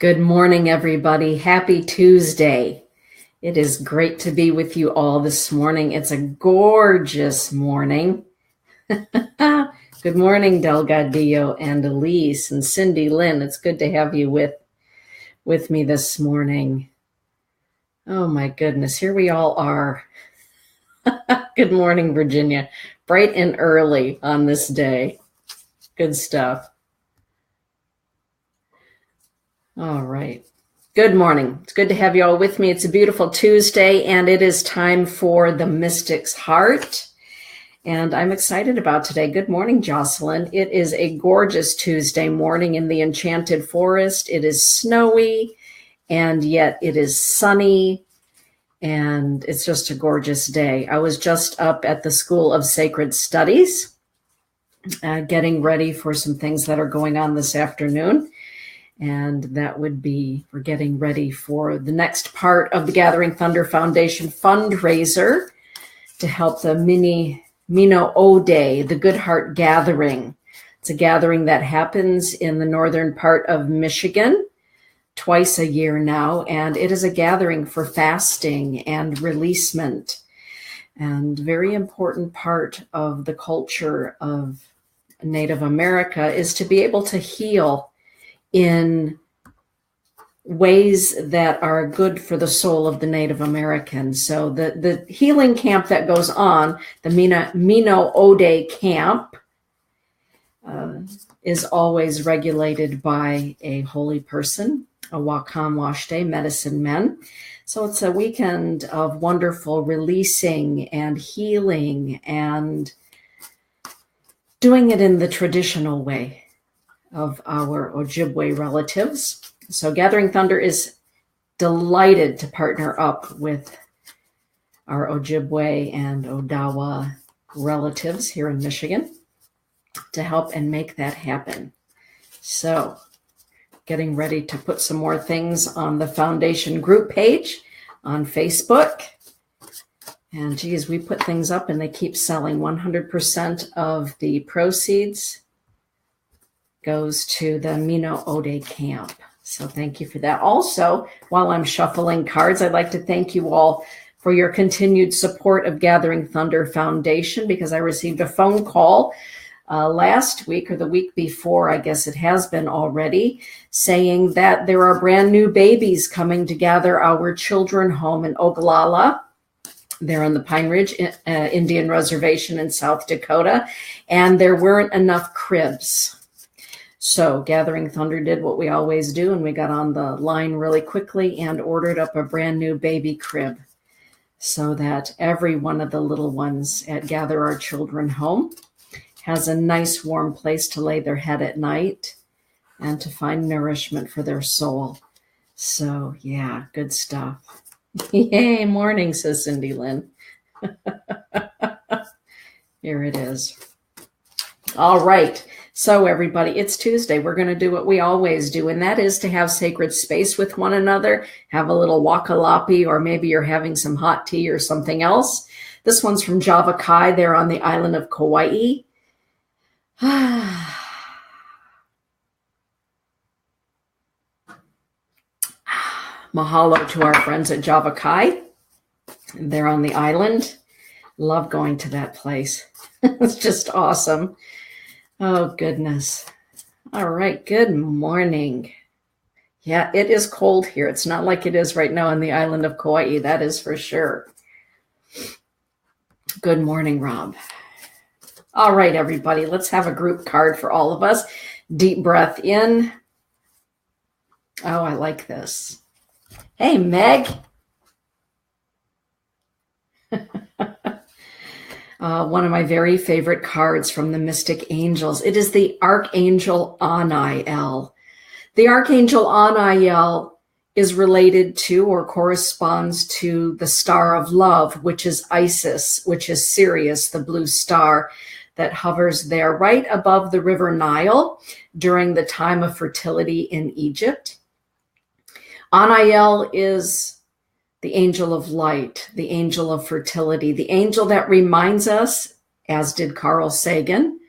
Good morning, everybody. Happy Tuesday. It is great to be with you all this morning. It's a gorgeous morning. Good morning, Delgadillo and Elise and Cindy Lynn. It's good to have you with me this morning. Oh my goodness, here we all are. Good morning, Virginia. Bright and early on this day. Good stuff. All right. Good morning. It's good to have you all with me. It's a beautiful Tuesday, and it is time for the Mystic's Heart. And I'm excited about today. Good morning, Jocelyn. It is a gorgeous Tuesday morning in the Enchanted Forest. It is snowy, and yet it is sunny, and it's just a gorgeous day. I was just up at the School of Sacred Studies, getting ready for some things that are going on this afternoon. And that would be, we're getting ready for the next part of the Gathering Thunder Foundation fundraiser to help the Mino Ode, the Good Heart Gathering. It's a gathering that happens in the northern part of Michigan twice a year now, and it is a gathering for fasting and releasement. And very important part of the culture of Native America is to be able to heal in ways that are good for the soul of the Native American. So the healing camp that goes on, the Mino Ode camp, is always regulated by a holy person, a Wakam Washte, medicine men. So it's a weekend of wonderful releasing and healing and doing it in the traditional way of our Ojibwe relatives. So Gathering Thunder is delighted to partner up with our Ojibwe and Odawa relatives here in Michigan to help and make that happen. So getting ready to put some more things on the foundation group page on Facebook. And geez, we put things up and they keep selling. 100% of the proceeds goes to the Mino Ode camp. So thank you for that. Also, while I'm shuffling cards, I'd like to thank you all for your continued support of Gathering Thunder Foundation, because I received a phone call last week or the week before, I guess it has been already, saying that there are brand new babies coming to gather our children home in Oglala. They're on the Pine Ridge Indian Reservation in South Dakota, and there weren't enough cribs. So Gathering Thunder did what we always do, and we got on the line really quickly and ordered up a brand new baby crib so that every one of the little ones at Gather Our Children Home has a nice warm place to lay their head at night and to find nourishment for their soul. So yeah, good stuff. Yay, morning, says Cindy Lynn. Here it is. All right. So everybody, it's Tuesday. We're going to do what we always do, and that is to have sacred space with one another, have a little wakalapi, or maybe you're having some hot tea or something else. This one's from Java Kai. They're on the island of Kauai. Mahalo to our friends at Java Kai. They're on the island. Love going to that place. It's just awesome. Oh, goodness. All right. Good morning. Yeah, it is cold here. It's not like it is right now on the island of Kauai. That is for sure. Good morning, Rob. All right, everybody. Let's have a group card for all of us. Deep breath in. Oh, I like this. Hey, Meg. One of my very favorite cards from the Mystic Angels. It is the Archangel Aniel. The Archangel Aniel is related to or corresponds to the Star of Love, which is Isis, which is Sirius, the blue star that hovers there right above the River Nile during the time of fertility in Egypt. Aniel is the angel of light, the angel of fertility, the angel that reminds us, as did Carl Sagan,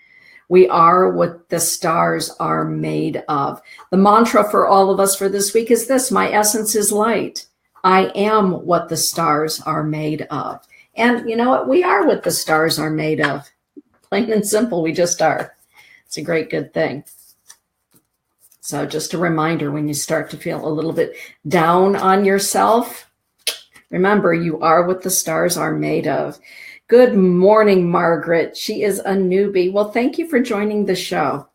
We are what the stars are made of. The mantra for all of us for this week is this: my essence is light. I am what the stars are made of. And you know what? We are what the stars are made of. Plain and simple, we just are. It's a great, good thing. So just a reminder, when you start to feel a little bit down on yourself, remember, you are what the stars are made of. Good morning, Margaret. She is a newbie. Well, thank you for joining the show.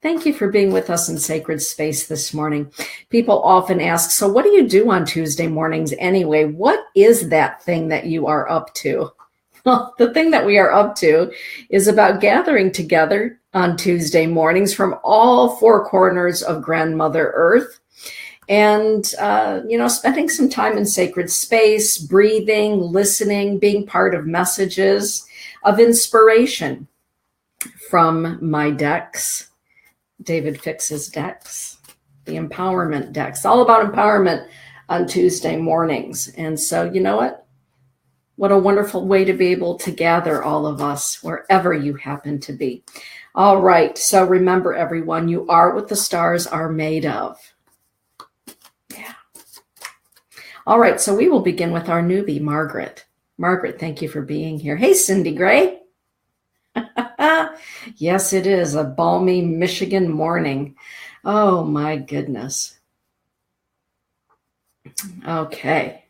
Thank you for being with us in Sacred Space this morning. People often ask, so what do you do on Tuesday mornings anyway? What is that thing that you are up to? Well, the thing that we are up to is about gathering together on Tuesday mornings from all four corners of Grandmother Earth and, spending some time in sacred space, breathing, listening, being part of messages of inspiration from my decks. David Fix's decks, the empowerment decks, all about empowerment on Tuesday mornings. And so, you know what? What a wonderful way to be able to gather all of us wherever you happen to be. All right. So remember, everyone, you are what the stars are made of. Yeah. All right. So we will begin with our newbie, Margaret. Margaret, thank you for being here. Hey, Cindy Gray. Yes, it is a balmy Michigan morning. Oh, my goodness. Okay.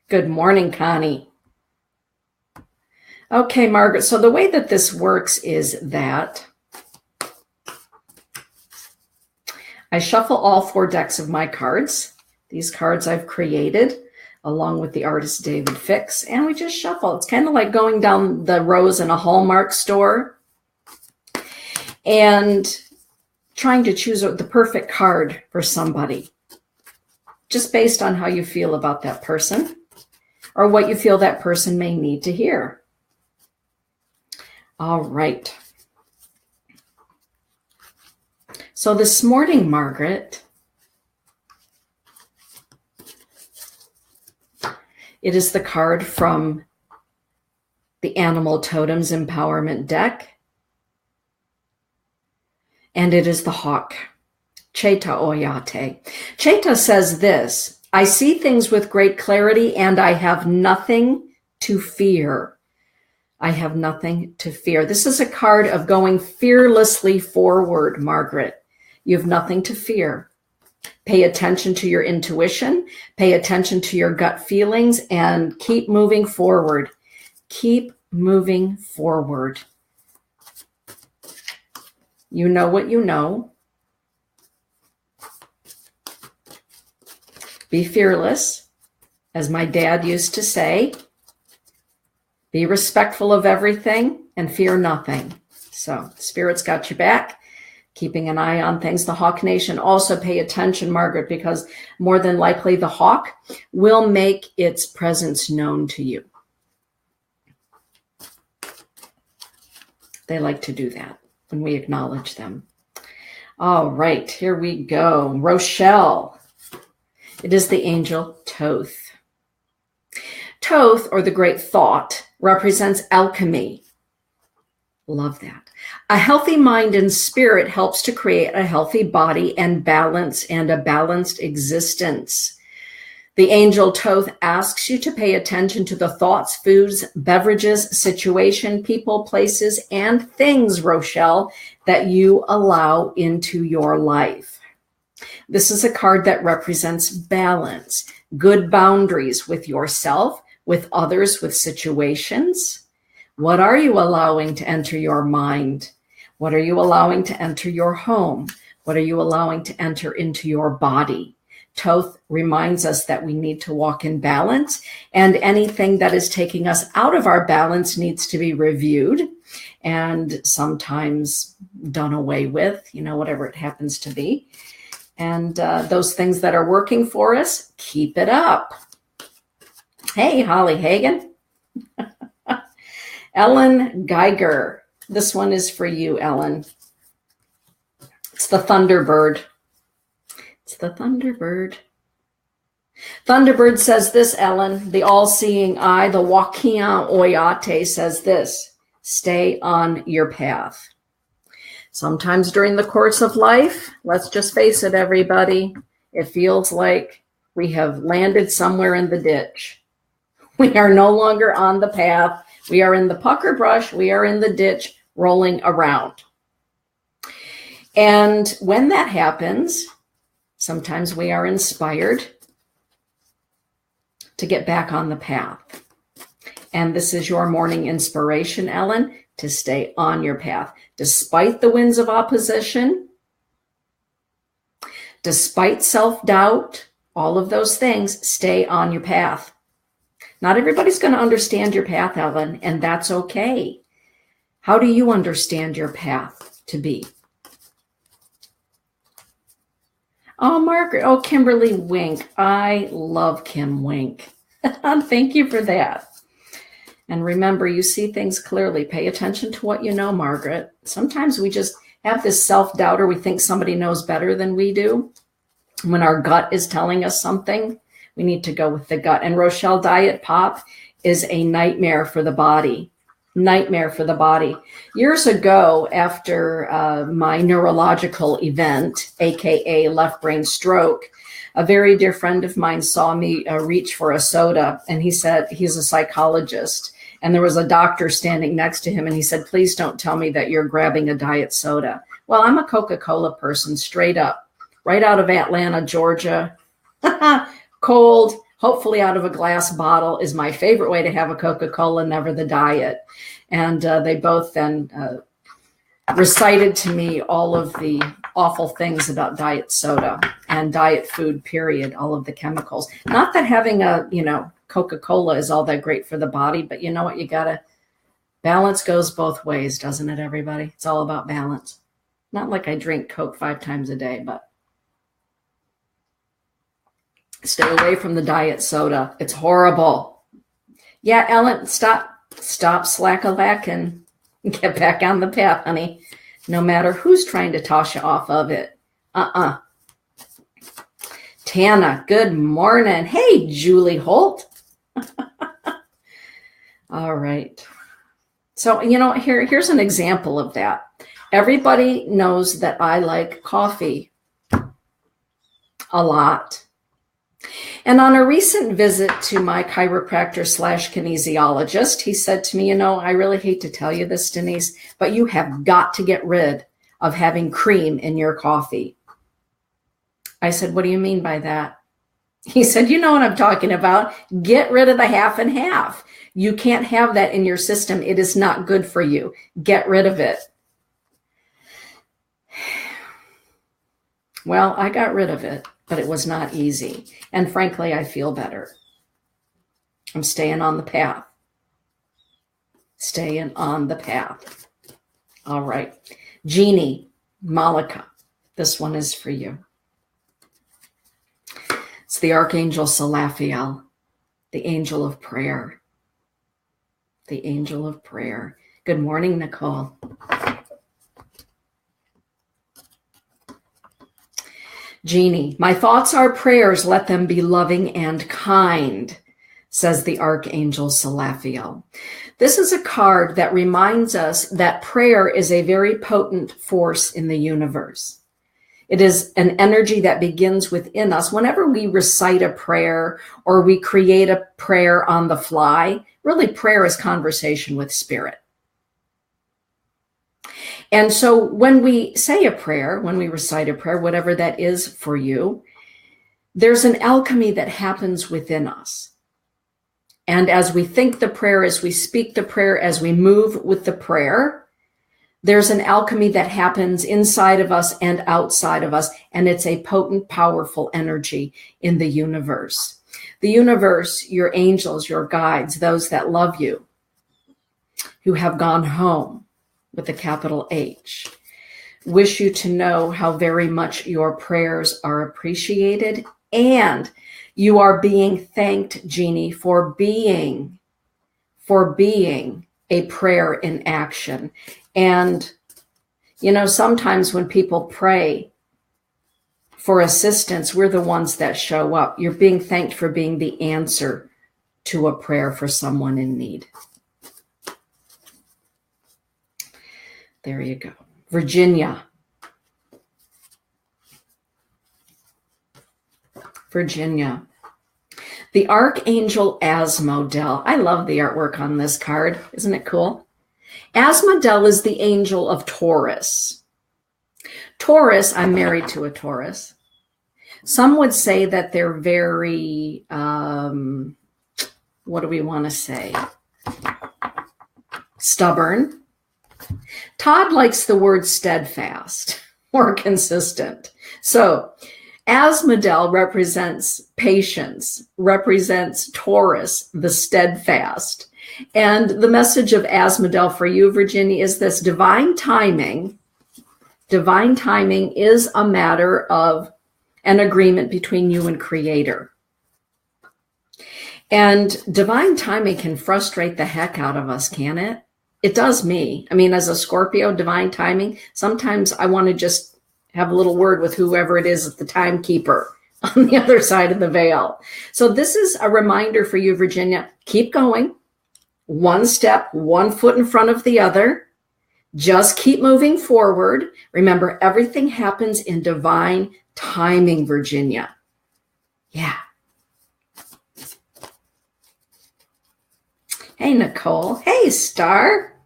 Good morning, Connie. Okay, Margaret. So the way that this works is that I shuffle all four decks of my cards. These cards I've created along with the artist David Fix, and we just shuffle. It's kind of like going down the rows in a Hallmark store and trying to choose the perfect card for somebody, just based on how you feel about that person or what you feel that person may need to hear. All right. So this morning, Margaret, it is the card from the Animal Totems Empowerment deck. And it is the hawk, Cheta Oyate. Cheta says this: I see things with great clarity and I have nothing to fear. I have nothing to fear. This is a card of going fearlessly forward, Margaret. You have nothing to fear. Pay attention to your intuition, pay attention to your gut feelings, and keep moving forward. Keep moving forward. You know what you know. Be fearless, as my dad used to say. Be respectful of everything and fear nothing. So Spirit's got your back, keeping an eye on things. The Hawk Nation, also pay attention, Margaret, because more than likely the hawk will make its presence known to you. They like to do that when we acknowledge them. All right, here we go. Rochelle. It is the angel Thoth. Thoth, or the great thought, represents alchemy. Love that. A healthy mind and spirit helps to create a healthy body and balance and a balanced existence. The angel Thoth asks you to pay attention to the thoughts, foods, beverages, situation, people, places, and things, Rochelle, that you allow into your life. This is a card that represents balance, good boundaries with yourself, with others, with situations. What are you allowing to enter your mind? What are you allowing to enter your home? What are you allowing to enter into your body? Thoth reminds us that we need to walk in balance, and anything that is taking us out of our balance needs to be reviewed and sometimes done away with, whatever it happens to be. And those things that are working for us, keep it up. Hey, Holly Hagan. Ellen Geiger. This one is for you, Ellen. It's the Thunderbird. It's the Thunderbird. Thunderbird says this, Ellen, the all-seeing eye, the Wakian Oyate says this: stay on your path. Sometimes during the course of life, let's just face it, everybody, it feels like we have landed somewhere in the ditch. We are no longer on the path. We are in the pucker brush. We are in the ditch rolling around. And when that happens, sometimes we are inspired to get back on the path. And this is your morning inspiration, Ellen, to stay on your path. Despite the winds of opposition, despite self-doubt, all of those things, stay on your path. Not everybody's going to understand your path, Ellen, and that's okay. How do you understand your path to be? Oh, Margaret. Oh, Kimberly Wink. I love Kim Wink. Thank you for that. And remember, you see things clearly. Pay attention to what you know, Margaret. Sometimes we just have this self-doubt, or we think somebody knows better than we do. When our gut is telling us something, we need to go with the gut. And Rochelle, diet pop is a nightmare for the body. Nightmare for the body. Years ago, after my neurological event, aka left brain stroke, a very dear friend of mine saw me reach for a soda, and he said, he's a psychologist, and there was a doctor standing next to him, and he said, please don't tell me that you're grabbing a diet soda. Well, I'm a Coca-Cola person, straight up, right out of Atlanta, Georgia. Cold, hopefully out of a glass bottle is my favorite way to have a Coca-Cola, never the diet. And they both then recited to me all of the awful things about diet soda and diet food, period, all of the chemicals. Not that having a, Coca-Cola is all that great for the body, but you know what? You gotta, balance goes both ways, doesn't it, everybody? It's all about balance. Not like I drink Coke 5 times a day, but stay away from the diet soda. It's horrible. Yeah, Ellen, stop slack-a-lacking. Get back on the path, honey. No matter who's trying to toss you off of it. Tana, good morning. Hey, Julie Holt. All right. So, here's an example of that. Everybody knows that I like coffee a lot. And on a recent visit to my chiropractor / kinesiologist, he said to me, I really hate to tell you this, Denise, but you have got to get rid of having cream in your coffee. I said, what do you mean by that? He said, you know what I'm talking about. Get rid of the half and half. You can't have that in your system. It is not good for you. Get rid of it. Well, I got rid of it, but it was not easy. And frankly, I feel better. I'm staying on the path. Staying on the path. All right. Jeannie, Malika, this one is for you. It's the Archangel Salaphiel, the angel of prayer. The angel of prayer. Good morning, Nicole. Jeannie, my thoughts are prayers, let them be loving and kind, says the Archangel Salaphiel. This is a card that reminds us that prayer is a very potent force in the universe. It is an energy that begins within us. Whenever we recite a prayer or we create a prayer on the fly, really prayer is conversation with spirit. And so when we say a prayer, when we recite a prayer, whatever that is for you, there's an alchemy that happens within us. And as we think the prayer, as we speak the prayer, as we move with the prayer, there's an alchemy that happens inside of us and outside of us. And it's a potent, powerful energy in the universe. The universe, your angels, your guides, those that love you, who have gone home, with a capital H, wish you to know how very much your prayers are appreciated, and you are being thanked, Jeannie, for being a prayer in action. And, sometimes when people pray for assistance, we're the ones that show up. You're being thanked for being the answer to a prayer for someone in need. There you go. Virginia. Virginia. The Archangel Asmodel. I love the artwork on this card. Isn't it cool? Asmodel is the angel of Taurus. Taurus, I'm married to a Taurus. Some would say that they're very, what do we want to say? Stubborn. Todd likes the word steadfast or consistent. So Asmodel represents patience, represents Taurus, the steadfast. And the message of Asmodel for you, Virginia, is this: divine timing. Divine timing is a matter of an agreement between you and Creator. And divine timing can frustrate the heck out of us, can it? It does me. I mean, as a Scorpio, divine timing, sometimes I want to just have a little word with whoever it is at the timekeeper on the other side of the veil. So this is a reminder for you, Virginia. Keep going. One step, one foot in front of the other. Just keep moving forward. Remember, everything happens in divine timing, Virginia. Yeah. Hey, Nicole. Hey, Star.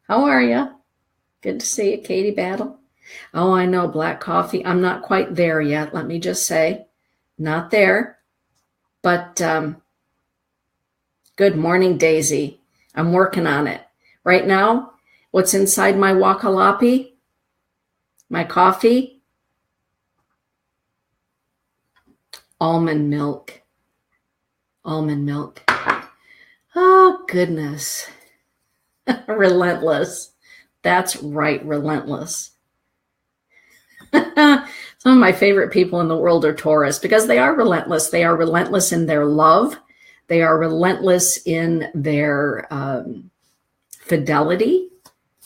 How are you? Good to see you, Katie Battle. Oh, I know, black coffee. I'm not quite there yet. Let me just say, not there. But good morning, Daisy. I'm working on it. Right now, what's inside my wakalapi? My coffee? Almond milk. Almond milk. Oh, goodness. Relentless. That's right, relentless. Some of my favorite people in the world are Taurus because they are relentless. They are relentless in their love. They are relentless in their fidelity.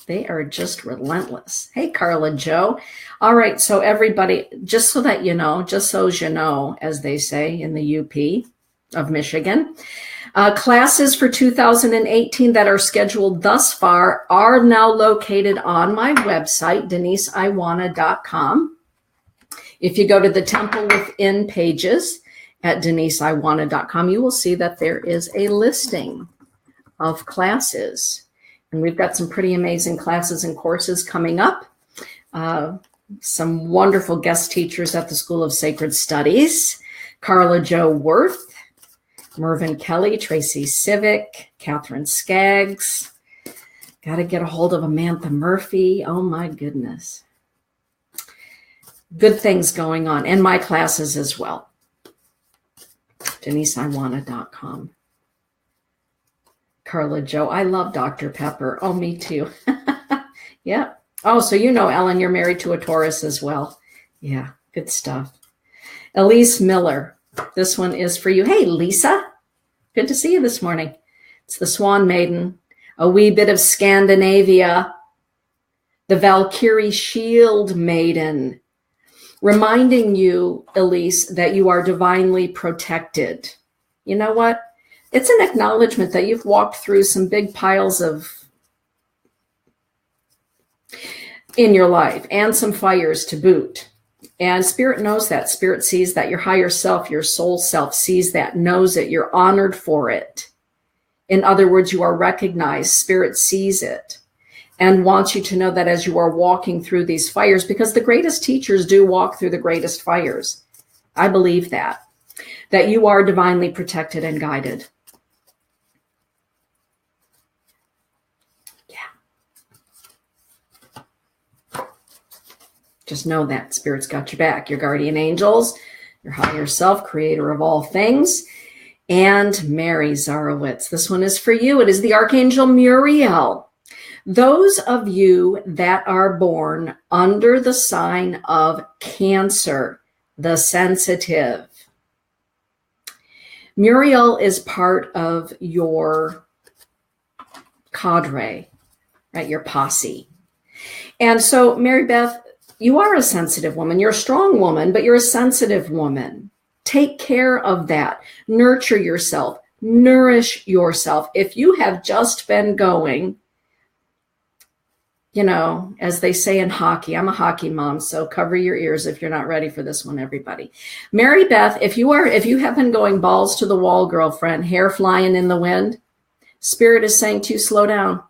They are just relentless. Hey, Carla Joe. All right, so everybody, just so that you know, just so you know, as they say in the UP of Michigan, classes for 2018 that are scheduled thus far are now located on my website, DeniseIwana.com. If you go to the Temple Within pages at DeniseIwana.com, you will see that there is a listing of classes. And we've got some pretty amazing classes and courses coming up. Some wonderful guest teachers at the School of Sacred Studies. Carla Jo Worth, Mervyn Kelly, Tracy Civic, Catherine Skaggs. Got to get a hold of Amantha Murphy. Oh, my goodness. Good things going on. And my classes as well. DeniseIwana.com. Carla Jo, I love Dr. Pepper. Oh, me too. Yeah. Oh, so you know, Ellen, you're married to a Taurus as well. Yeah, good stuff. Elise Miller, this one is for you. Hey, Lisa. Good to see you this morning. It's the Swan Maiden, a wee bit of Scandinavia, the Valkyrie Shield Maiden, reminding you, Elise, that you are divinely protected. You know what? It's an acknowledgement that you've walked through some big piles of in your life and some fires to boot. And Spirit knows that. Spirit sees that. Your higher self, your soul self sees that, knows it. You're honored for it. In other words, you are recognized. Spirit sees it and wants you to know that as you are walking through these fires, because the greatest teachers do walk through the greatest fires. I believe that you are divinely protected and guided. Just know that Spirit's got your back. Your guardian angels, your higher self, creator of all things, and Mary Zarowitz. This one is for you. It is the Archangel Muriel. Those of you that are born under the sign of Cancer, the sensitive, Muriel is part of your cadre, right? Your posse. And so, Mary Beth, you are a sensitive woman. You're a strong woman, but you're a sensitive woman. Take care of that. Nurture yourself. Nourish yourself. If you have just been going as they say in hockey, I'm a hockey mom, so cover your ears if you're not ready for this one, everybody. Mary Beth, if you have been going balls to the wall, girlfriend, hair flying in the wind, Spirit is saying to you, slow down.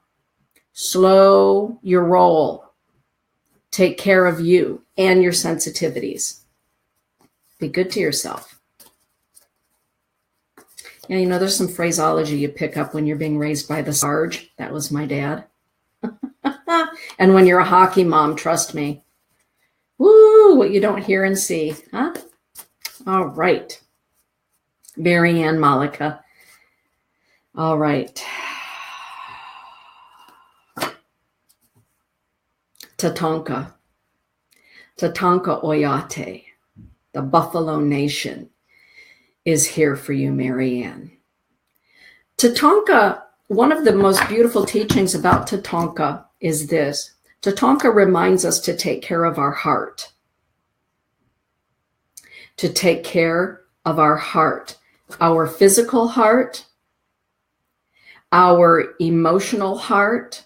Slow your roll. Take care of you and your sensitivities. Be good to yourself. Yeah, there's some phraseology you pick up when you're being raised by the Sarge. That was my dad. And when you're a hockey mom, trust me. Woo, what you don't hear and see, huh? All right. Marianne Malika. All right. Tatanka. Tatanka Oyate. The Buffalo Nation is here for you, Marianne. Tatanka, one of the most beautiful teachings about Tatanka is this. Tatanka reminds us to take care of our heart. To take care of our heart. Our physical heart, our emotional heart.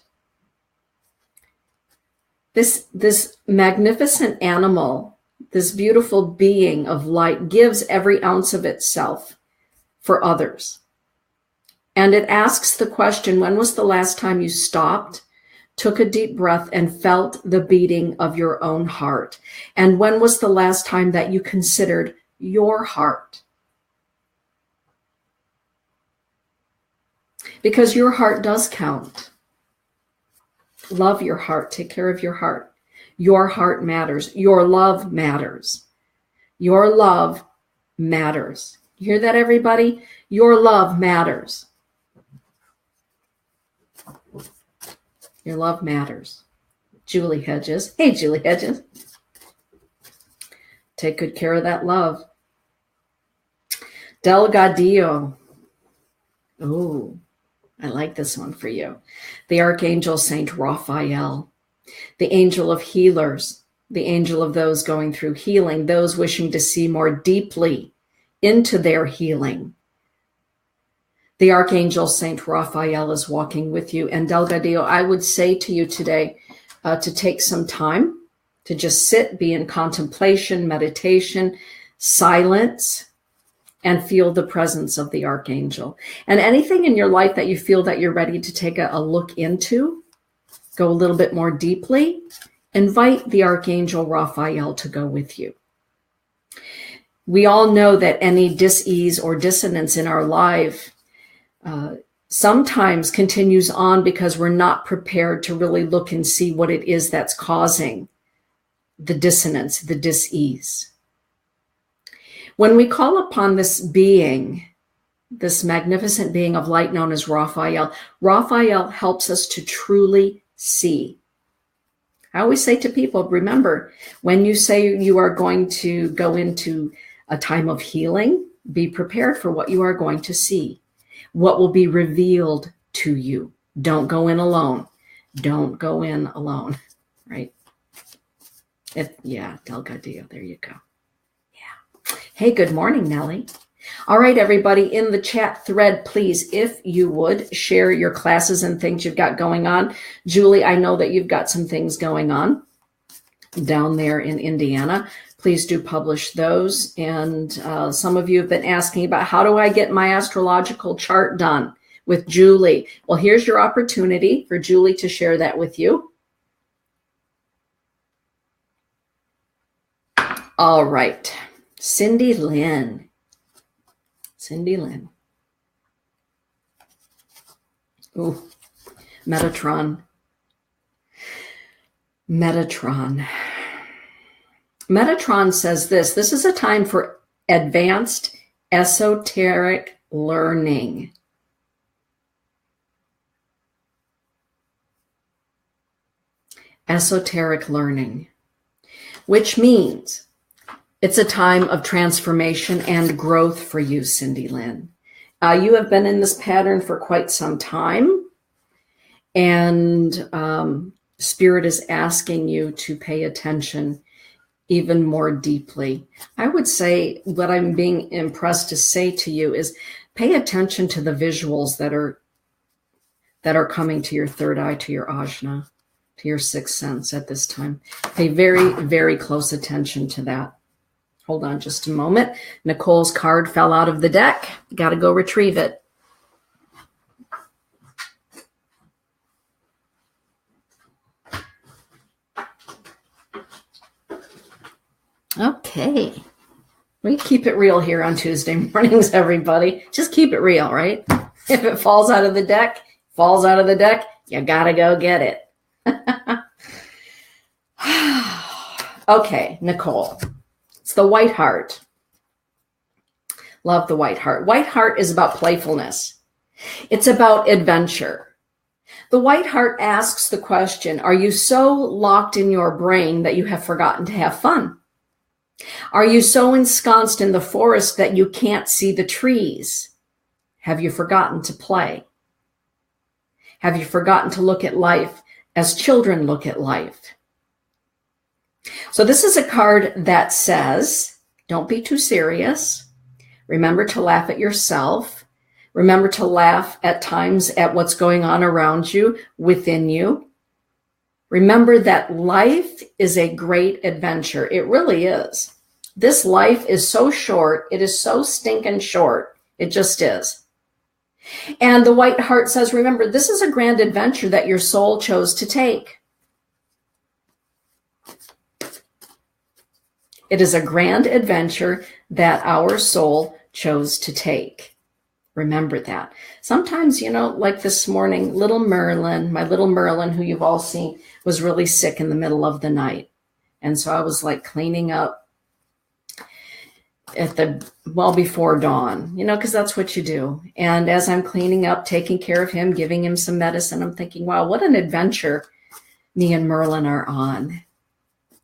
This magnificent animal, this beautiful being of light, gives every ounce of itself for others. And it asks the question, when was the last time you stopped, took a deep breath, and felt the beating of your own heart? And when was the last time that you considered your heart? Because your heart does count. Love your heart. Take care of your heart. Your heart matters. Your love matters. Your love matters. You hear that, everybody? Your love matters. Your love matters. Julie Hedges. Hey, Julie Hedges. Take good care of that love. Delgadillo. Oh, I like this one for you. The Archangel Saint Raphael, the angel of healers, the angel of those going through healing, those wishing to see more deeply into their healing. The Archangel Saint Raphael is walking with you. And Delgadillo, I would say to you today to take some time to just sit, be in contemplation, meditation, silence, and feel the presence of the Archangel. And anything in your life that you feel that you're ready to take a look into, go a little bit more deeply, invite the Archangel Raphael to go with you. We all know that any dis-ease or dissonance in our life sometimes continues on because we're not prepared to really look and see what it is that's causing the dissonance, the dis-ease. When we call upon this being, this magnificent being of light known as Raphael, Raphael helps us to truly see. I always say to people, remember, when you say you are going to go into a time of healing, be prepared for what you are going to see, what will be revealed to you. Don't go in alone. Don't go in alone, right? Delgadillo, there you go. Hey, good morning, Nellie. All right, everybody, in the chat thread, please, if you would, share your classes and things you've got going on. Julie, I know that you've got some things going on down there in Indiana. Please do publish those. And some of you have been asking about, how do I get my astrological chart done with Julie? Well, here's your opportunity for Julie to share that with you. All right. Cindy Lynn. Cindy Lynn. Ooh, Metatron. Metatron. Metatron says this is a time for advanced esoteric learning. Esoteric learning, which means it's a time of transformation and growth for you, Cindy Lynn. You have been in this pattern for quite some time, and Spirit is asking you to pay attention even more deeply. I would say what I'm being impressed to say to you is pay attention to the visuals that are coming to your third eye, to your ajna. to your sixth sense at this time. Pay very, very close attention to that. Hold on just a moment. Nicole's card fell out of the deck. Got to go retrieve it. Okay. We keep it real here on Tuesday mornings, everybody. Just keep it real, right? If it falls out of the deck, falls out of the deck, you got to go get it. Okay, Nicole. It's the white heart. Love the white heart. White heart is about playfulness. It's about adventure. The white heart asks the question, are you so locked in your brain that you have forgotten to have fun? Are you so ensconced in the forest that you can't see the trees? Have you forgotten to play? Have you forgotten to look at life as children look at life? So this is a card that says, don't be too serious. Remember to laugh at yourself. Remember to laugh at times at what's going on around you, within you. Remember that life is a great adventure. It really is. This life is so short. It is so stinking short. It just is. And the white heart says, remember, this is a grand adventure that your soul chose to take. It is a grand adventure that our soul chose to take. Remember that. Sometimes, like this morning, little Merlin, my little Merlin, who you've all seen, was really sick in the middle of the night. And so I was like cleaning up before dawn, because that's what you do. And as I'm cleaning up, taking care of him, giving him some medicine, I'm thinking, wow, what an adventure me and Merlin are on.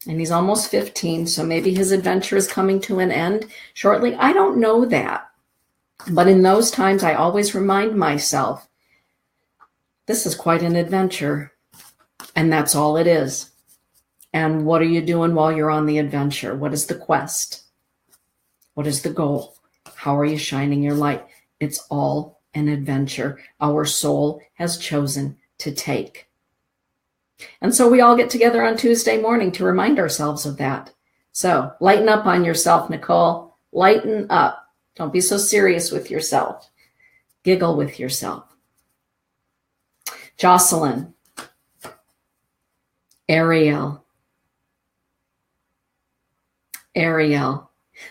And he's almost 15, so maybe his adventure is coming to an end shortly. I don't know that. But in those times, I always remind myself, this is quite an adventure. And that's all it is. And what are you doing while you're on the adventure? What is the quest? What is the goal? How are you shining your light? It's all an adventure our soul has chosen to take. And so we all get together on Tuesday morning to remind ourselves of that. So lighten up on yourself, Nicole. Lighten up. Don't be so serious with yourself. Giggle with yourself. Jocelyn. Ariel.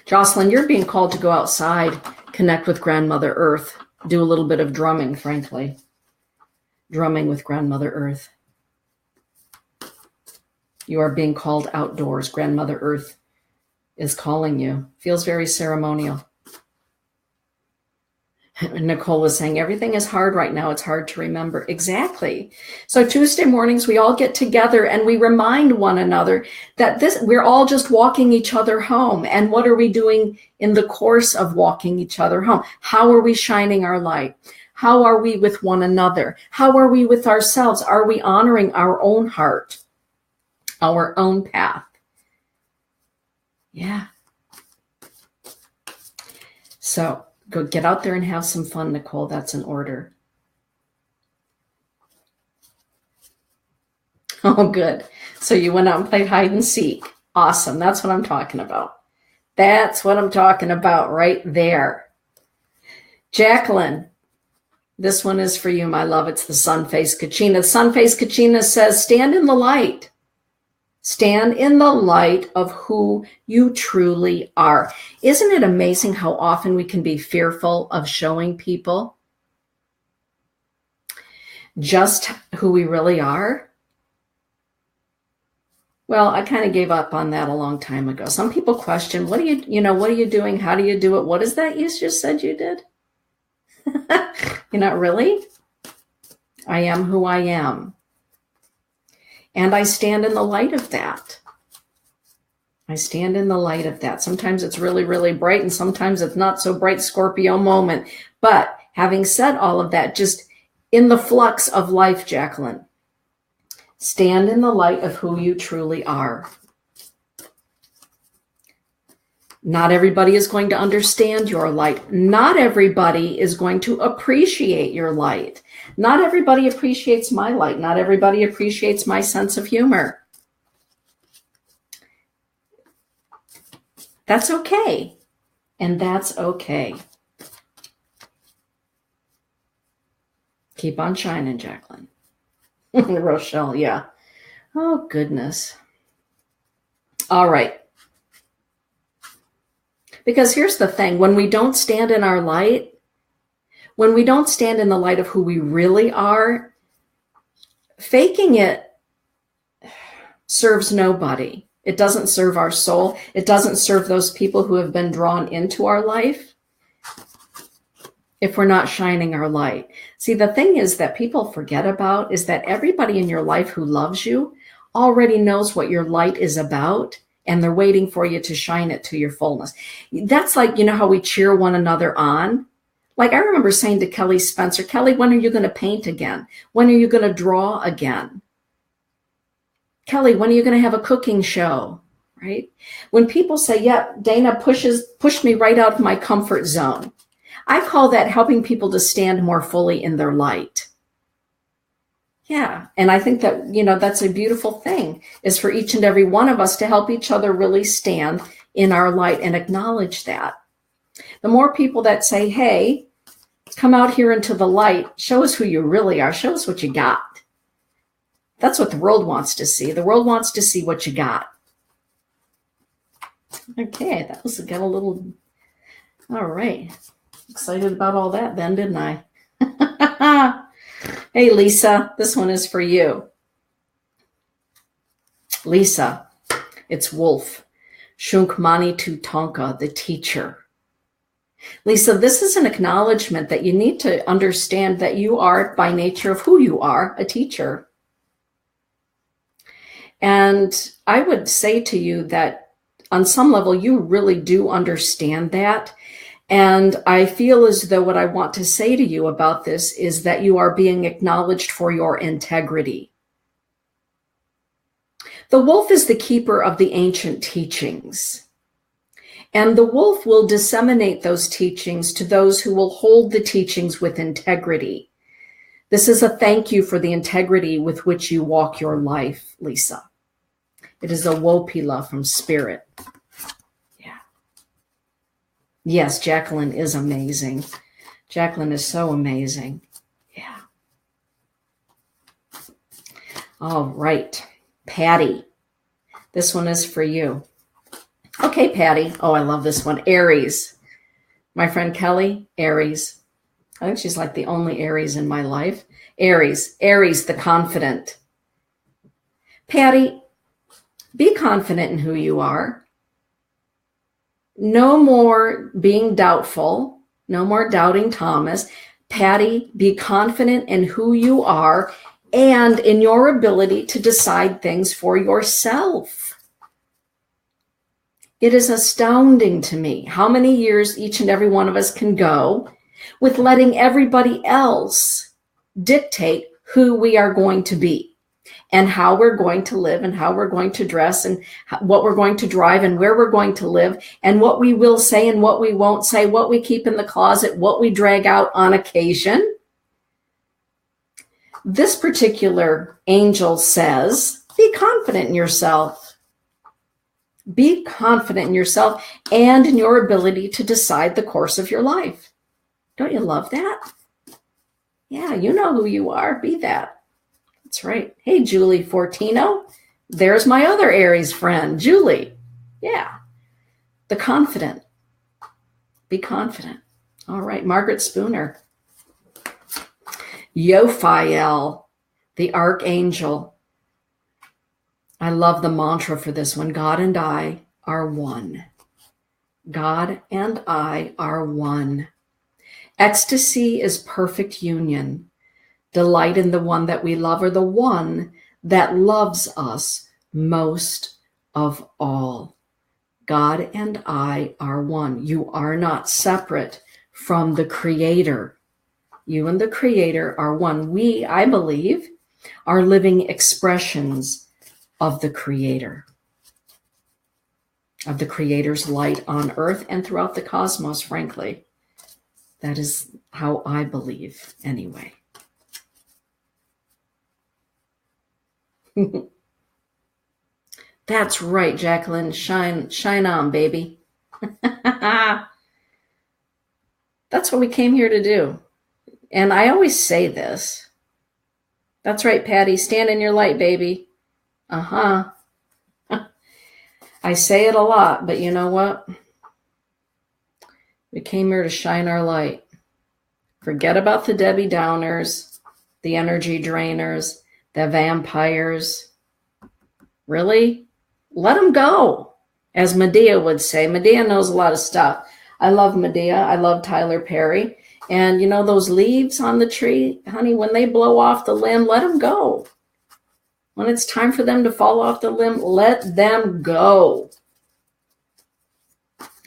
Jocelyn, you're being called to go outside, connect with Grandmother Earth, do a little bit of drumming, frankly. Drumming with Grandmother Earth. You are being called outdoors. Grandmother Earth is calling you. Feels very ceremonial. Nicole was saying, everything is hard right now. It's hard to remember. Exactly. So Tuesday mornings, we all get together and we remind one another that we're all just walking each other home. And what are we doing in the course of walking each other home? How are we shining our light? How are we with one another? How are we with ourselves? Are we honoring our own heart, our own path? Yeah. So go get out there and have some fun, Nicole. That's an order. Oh, good. So you went out and played hide and seek. Awesome. That's what I'm talking about. That's what I'm talking about right there. Jacqueline, this one is for you, my love. It's the Sun-Faced Kachina. The Sun-Faced Kachina says, stand in the light. Stand in the light of who you truly are. Isn't it amazing how often we can be fearful of showing people just who we really are? Well, I kind of gave up on that a long time ago. Some people question, what are you doing? How do you do it? What is that you just said you did? You're not really? I am who I am. And I stand in the light of that. I stand in the light of that. Sometimes it's really, really bright, and sometimes it's not so bright, Scorpio moment. But having said all of that, just in the flux of life, Jacqueline, stand in the light of who you truly are. Not everybody is going to understand your light. Not everybody is going to appreciate your light. Not everybody appreciates my light. Not everybody appreciates my sense of humor. That's okay. And that's okay. Keep on shining, Jacqueline. Rochelle, yeah. Oh, goodness. All right. Because here's the thing. When we don't stand in our light, when we don't stand in the light of who we really are, faking it serves nobody. It doesn't serve our soul. It doesn't serve those people who have been drawn into our life if we're not shining our light. See, the thing is that people forget about is that everybody in your life who loves you already knows what your light is about, and they're waiting for you to shine it to your fullness. That's like, you know how we cheer one another on? Like I remember saying to Kelly Spencer, Kelly, when are you going to paint again? When are you going to draw again? Kelly, when are you going to have a cooking show? Right? When people say, yeah, Dana pushed me right out of my comfort zone. I call that helping people to stand more fully in their light. Yeah. And I think that, that's a beautiful thing, is for each and every one of us to help each other really stand in our light and acknowledge that. The more people that say, hey, come out here into the light, show us who you really are, show us what you got. That's what the world wants to see. The world wants to see what you got. Okay, that was got a little, all right. Excited about all that then, didn't I? Hey, Lisa, this one is for you. Lisa, it's Wolf. Shunkmani Tutonka, the teacher. Lisa, this is an acknowledgement that you need to understand that you are, by nature of who you are, a teacher. And I would say to you that on some level, you really do understand that. And I feel as though what I want to say to you about this is that you are being acknowledged for your integrity. The wolf is the keeper of the ancient teachings. And the wolf will disseminate those teachings to those who will hold the teachings with integrity. This is a thank you for the integrity with which you walk your life, Lisa. It is a wopila from spirit. Yeah. Yes, Jacqueline is amazing. Jacqueline is so amazing. Yeah. All right. Patty, this one is for you. Okay, Patty. Oh, I love this one. Aries. My friend Kelly, Aries. I think she's like the only Aries in my life. Aries, the confident. Patty, be confident in who you are. No more being doubtful. No more doubting Thomas. Patty, be confident in who you are and in your ability to decide things for yourself. It is astounding to me how many years each and every one of us can go with letting everybody else dictate who we are going to be and how we're going to live and how we're going to dress and what we're going to drive and where we're going to live and what we will say and what we won't say, what we keep in the closet, what we drag out on occasion. This particular angel says, be confident in yourself. Be confident in yourself and in your ability to decide the course of your life. Don't you love that? Yeah, you know who you are. Be that. That's right. Hey, Julie Fortino. There's my other Aries friend, Julie. Yeah. The confident. Be confident. All right. Margaret Spooner. Yophiel, the archangel. I love the mantra for this one. God and I are one. God and I are one. Ecstasy is perfect union. Delight in the one that we love or the one that loves us most of all. God and I are one. You are not separate from the Creator. You and the Creator are one. We, I believe, are living expressions of the Creator. of the Creator's light on earth and throughout the cosmos, frankly. That is how I believe, anyway. That's right, Jacqueline. Shine on, baby. That's what we came here to do. And I always say this. That's right, Patty. Stand in your light, baby. Uh-huh. I say it a lot, but you know what? We came here to shine our light. Forget about the Debbie Downers, the energy drainers, the vampires. Really? Let them go, as Medea would say. Medea knows a lot of stuff. I love Medea. I love Tyler Perry. And you know those leaves on the tree, honey, when they blow off the limb, let them go. When it's time for them to fall off the limb, let them go.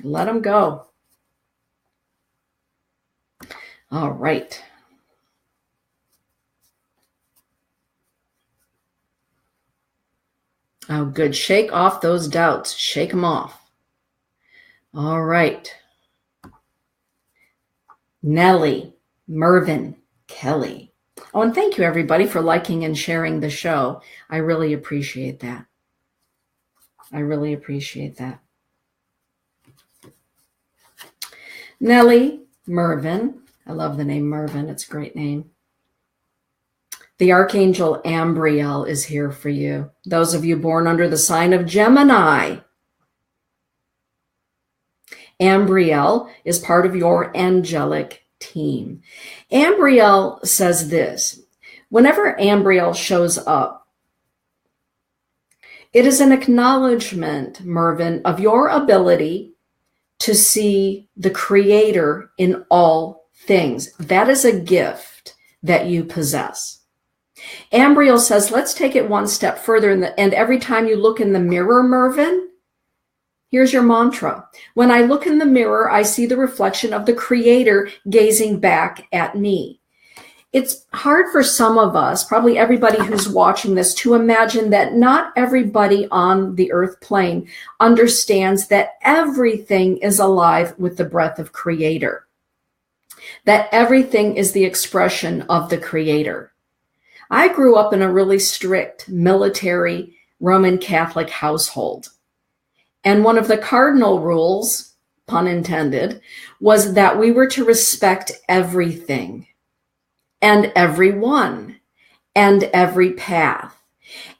Let them go. All right. Oh, good. Shake off those doubts. Shake them off. All right. Nellie, Mervyn, Kelly. Oh, and thank you, everybody, for liking and sharing the show. I really appreciate that. I really appreciate that. Nellie, Mervyn. I love the name Mervyn. It's a great name. The Archangel Ambriel is here for you. Those of you born under the sign of Gemini. Ambriel is part of your angelic team. Ambriel says this: whenever Ambriel shows up, it is an acknowledgement, Mervyn, of your ability to see the Creator in all things. That is a gift that you possess. Ambriel says, let's take it one step further. And every time you look in the mirror, Mervyn, here's your mantra. When I look in the mirror, I see the reflection of the Creator gazing back at me. It's hard for some of us, probably everybody who's watching this, to imagine that not everybody on the earth plane understands that everything is alive with the breath of Creator, that everything is the expression of the Creator. I grew up in a really strict military Roman Catholic household. And one of the cardinal rules, pun intended, was that we were to respect everything and everyone and every path.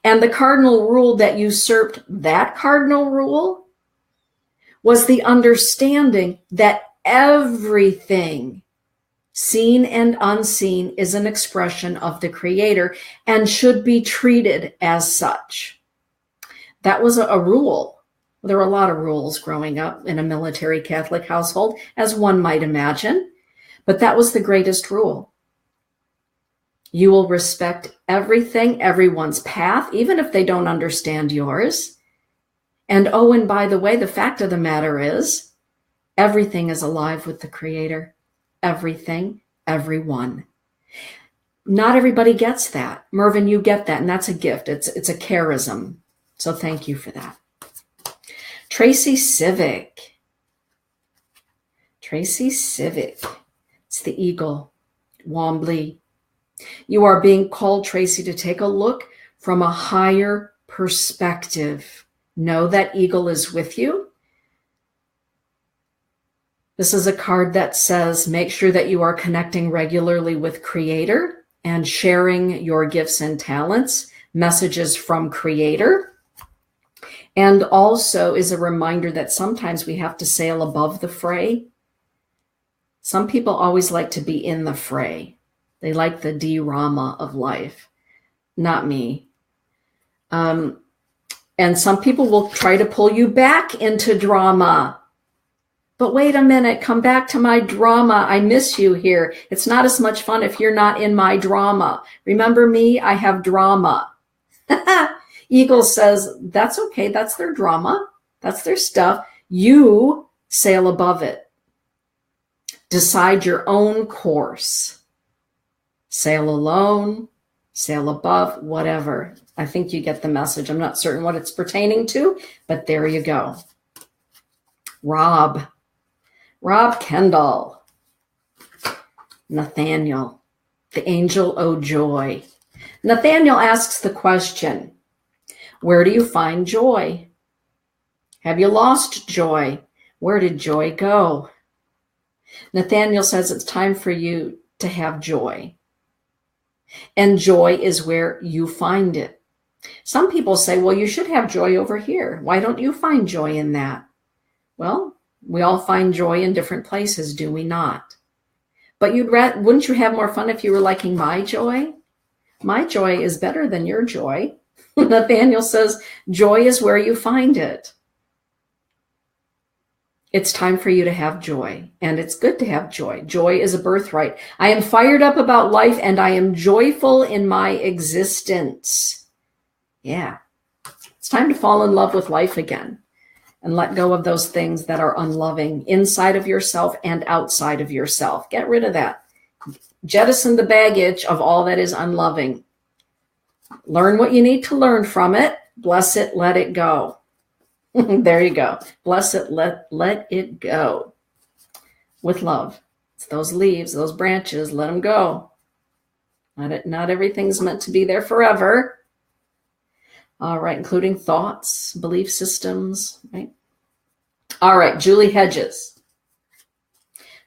And the cardinal rule that usurped that cardinal rule was the understanding that everything, seen and unseen, is an expression of the Creator and should be treated as such. That was a rule. There were a lot of rules growing up in a military Catholic household, as one might imagine, but that was the greatest rule. You will respect everything, everyone's path, even if they don't understand yours. And oh, and by the way, the fact of the matter is, everything is alive with the Creator. Everything, everyone. Not everybody gets that. Mervyn, you get that, and that's a gift. It's a charism. So thank you for that. Tracy Civic. Tracy Civic. It's the eagle. Wombly. You are being called, Tracy, to take a look from a higher perspective. Know that eagle is with you. This is a card that says, make sure that you are connecting regularly with Creator and sharing your gifts and talents, messages from Creator. And also is a reminder that sometimes we have to sail above the fray. Some people always like to be in the fray. They like the drama of life. Not me. And some people will try to pull you back into drama. But wait a minute, come back to my drama. I miss you here. It's not as much fun if you're not in my drama. Remember me? I have drama. Eagle says, that's okay. That's their drama. That's their stuff. You sail above it. Decide your own course. Sail alone, sail above, whatever. I think you get the message. I'm not certain what it's pertaining to, but there you go. Rob Kendall, Nathaniel, the angel O joy. Nathaniel asks the question, where do you find joy? Have you lost joy? Where did joy go? Nathaniel says it's time for you to have joy. And joy is where you find it. Some people say, well, you should have joy over here. Why don't you find joy in that? Well, we all find joy in different places, do we not? But wouldn't you have more fun if you were liking my joy? My joy is better than your joy. Nathaniel says, joy is where you find it. It's time for you to have joy, and it's good to have joy. Joy is a birthright. I am fired up about life, and I am joyful in my existence. Yeah, it's time to fall in love with life again and let go of those things that are unloving inside of yourself and outside of yourself. Get rid of that. Jettison the baggage of all that is unloving. Learn what you need to learn from it. Bless it, let it go. There you go. Bless it, let it go. With love. It's those leaves, those branches, let them go. Not everything's meant to be there forever. All right, including thoughts, belief systems, right? All right, Julie Hedges.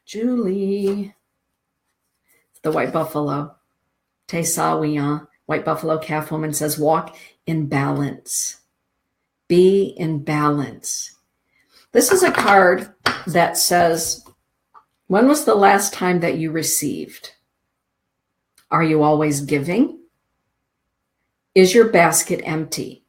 Julie. The White Buffalo. Te Sawiyan. White Buffalo Calf Woman says, walk in balance. Be in balance. This is a card that says, when was the last time that you received? Are you always giving? Is your basket empty?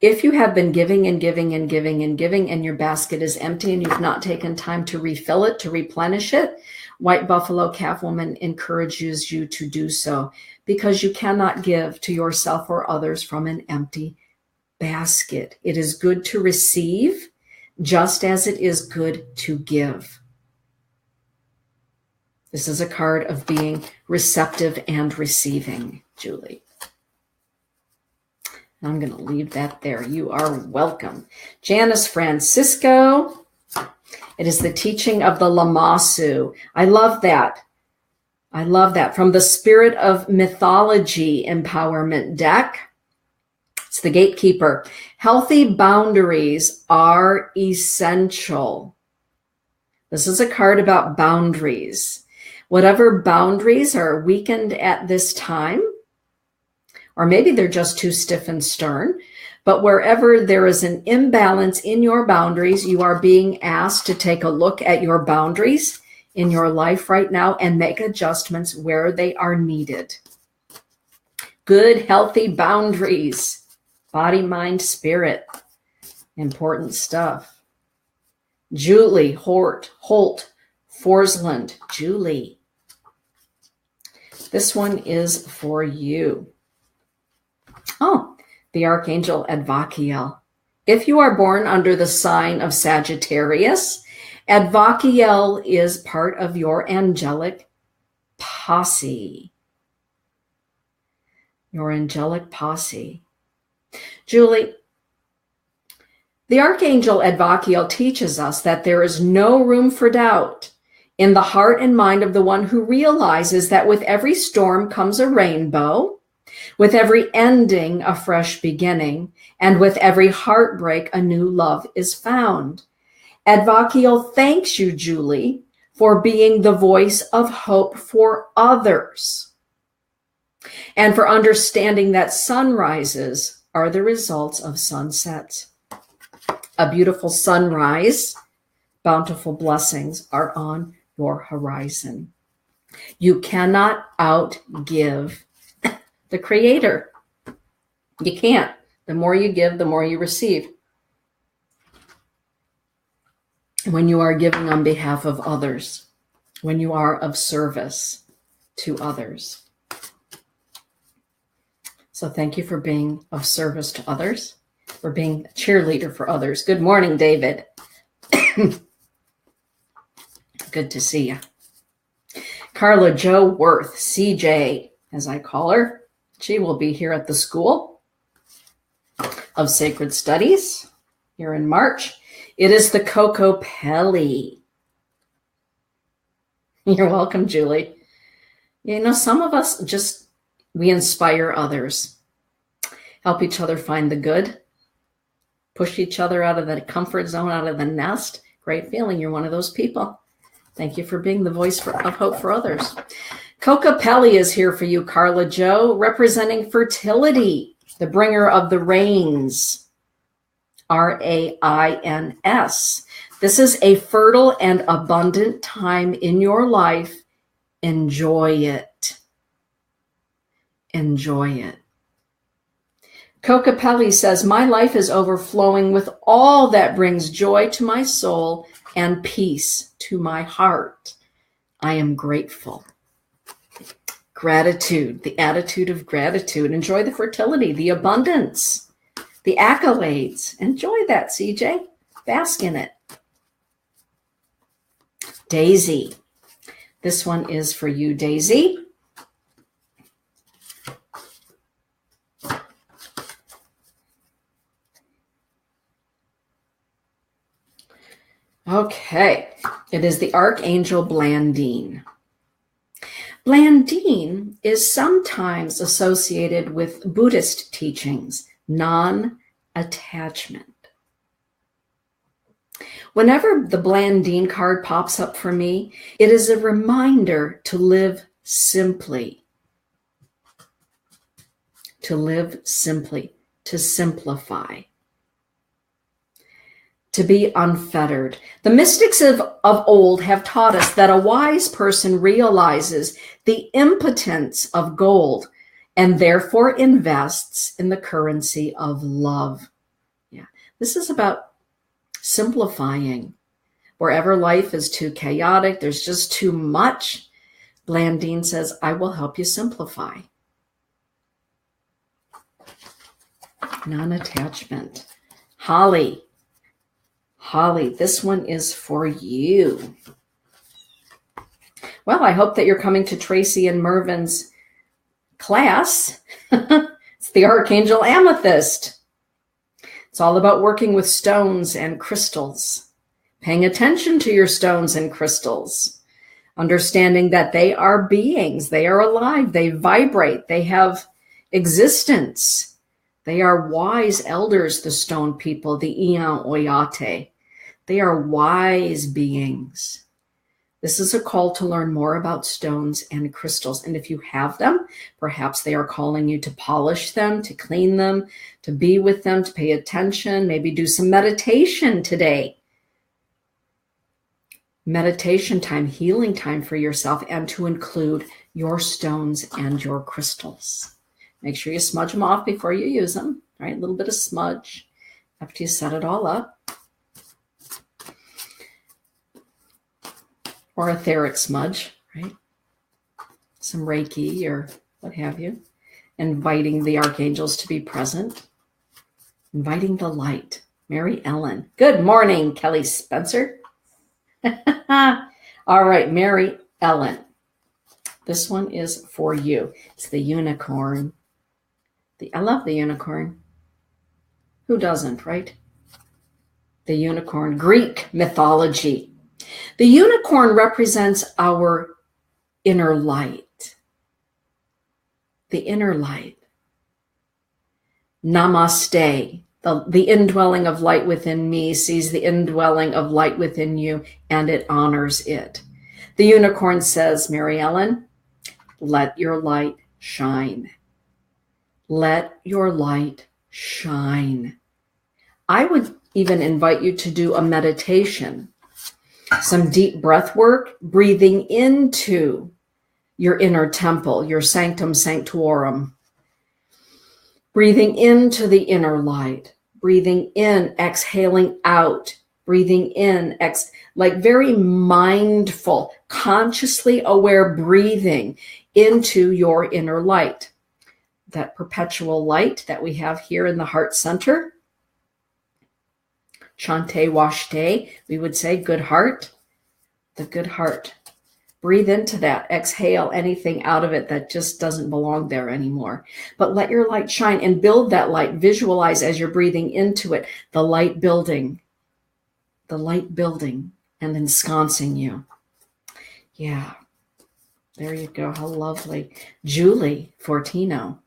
If you have been giving and giving and giving and giving and your basket is empty and you've not taken time to refill it, to replenish it, White Buffalo Calf Woman encourages you to do so, because you cannot give to yourself or others from an empty basket. It is good to receive just as it is good to give. This is a card of being receptive and receiving, Julie. I'm going to leave that there. You are welcome. Janice Francisco. It is the teaching of the Lamassu. I love that. I love that. From the Spirit of Mythology Empowerment deck. It's the Gatekeeper. Healthy boundaries are essential. This is a card about boundaries. Whatever boundaries are weakened at this time, or maybe they're just too stiff and stern, but wherever there is an imbalance in your boundaries, you are being asked to take a look at your boundaries in your life right now and make adjustments where they are needed. Good, healthy boundaries. Body, mind, spirit. Important stuff. Julie Holt, Forsland. Julie. This one is for you. Oh, the Archangel Advakiel. If you are born under the sign of Sagittarius, Advakiel is part of your angelic posse. Your angelic posse. Julie, the Archangel Advakiel teaches us that there is no room for doubt in the heart and mind of the one who realizes that with every storm comes a rainbow, with every ending a fresh beginning, and with every heartbreak a new love is found. Advakiel thanks you, Julie, for being the voice of hope for others, and for understanding that sunrises are the results of sunsets. A beautiful sunrise, bountiful blessings are on your horizon. You cannot outgive the Creator. You can't. The more you give, the more you receive. When you are giving on behalf of others, when you are of service to others. So thank you for being of service to others, for being a cheerleader for others. Good morning, David. Good to see you. Carla Jo Worth, CJ, as I call her. She will be here at the School of Sacred Studies here in March. It is the Coco Pelli. You're welcome, Julie. You know, some of us we inspire others, help each other find the good, push each other out of the comfort zone, out of the nest. Great feeling. You're one of those people. Thank you for being the voice of hope for others. Coca Pelli is here for you, Carla Joe, representing fertility, the bringer of the rains, Rains. This is a fertile and abundant time in your life. Enjoy it. Enjoy it. Coca Pelli says, my life is overflowing with all that brings joy to my soul and peace to my heart. I am grateful. Gratitude, the attitude of gratitude. Enjoy the fertility, the abundance, the accolades. Enjoy that, CJ. Bask in it. Daisy. This one is for you, Daisy. Okay, it is the Archangel Blandine. Blandine is sometimes associated with Buddhist teachings, non-attachment. Whenever the Blandine card pops up for me, it is a reminder to live simply. To live simply, to simplify. To be unfettered. The mystics of old have taught us that a wise person realizes the impotence of gold and therefore invests in the currency of love. Yeah, this is about simplifying. Wherever life is too chaotic, there's just too much, Blandine says, I will help you simplify. Non-attachment. Holly. Holly, this one is for you. Well, I hope that you're coming to Tracy and Mervin's class. It's the Archangel Amethyst. It's all about working with stones and crystals, paying attention to your stones and crystals, understanding that they are beings, they are alive, they vibrate, they have existence. They are wise elders, the stone people, the Ian Oyate. They are wise beings. This is a call to learn more about stones and crystals. And if you have them, perhaps they are calling you to polish them, to clean them, to be with them, to pay attention, maybe do some meditation today. Meditation time, healing time for yourself, and to include your stones and your crystals. Make sure you smudge them off before you use them, right? A little bit of smudge after you set it all up. Or etheric smudge, right? Some Reiki or what have you. Inviting the archangels to be present. Inviting the light. Mary Ellen. Good morning, Kelly Spencer. All right, Mary Ellen. This one is for you. It's the unicorn. I love the unicorn. Who doesn't, right? The unicorn, Greek mythology. The unicorn represents our inner light. The inner light. Namaste. The indwelling of light within me sees the indwelling of light within you, and it honors it. The unicorn says, Mary Ellen, let your light shine. Let your light shine. I would even invite you to do a meditation, some deep breath work, breathing into your inner temple, your sanctum sanctorum, breathing into the inner light, breathing in, exhaling out, breathing in, like very mindful, consciously aware breathing into your inner light. That perpetual light that we have here in the heart center. Chante Washte, we would say good heart, the good heart. Breathe into that. Exhale anything out of it that just doesn't belong there anymore. But let your light shine and build that light. Visualize as you're breathing into it, the light building. the light building and ensconcing you. Yeah, there you go. How lovely. Julie Fortino.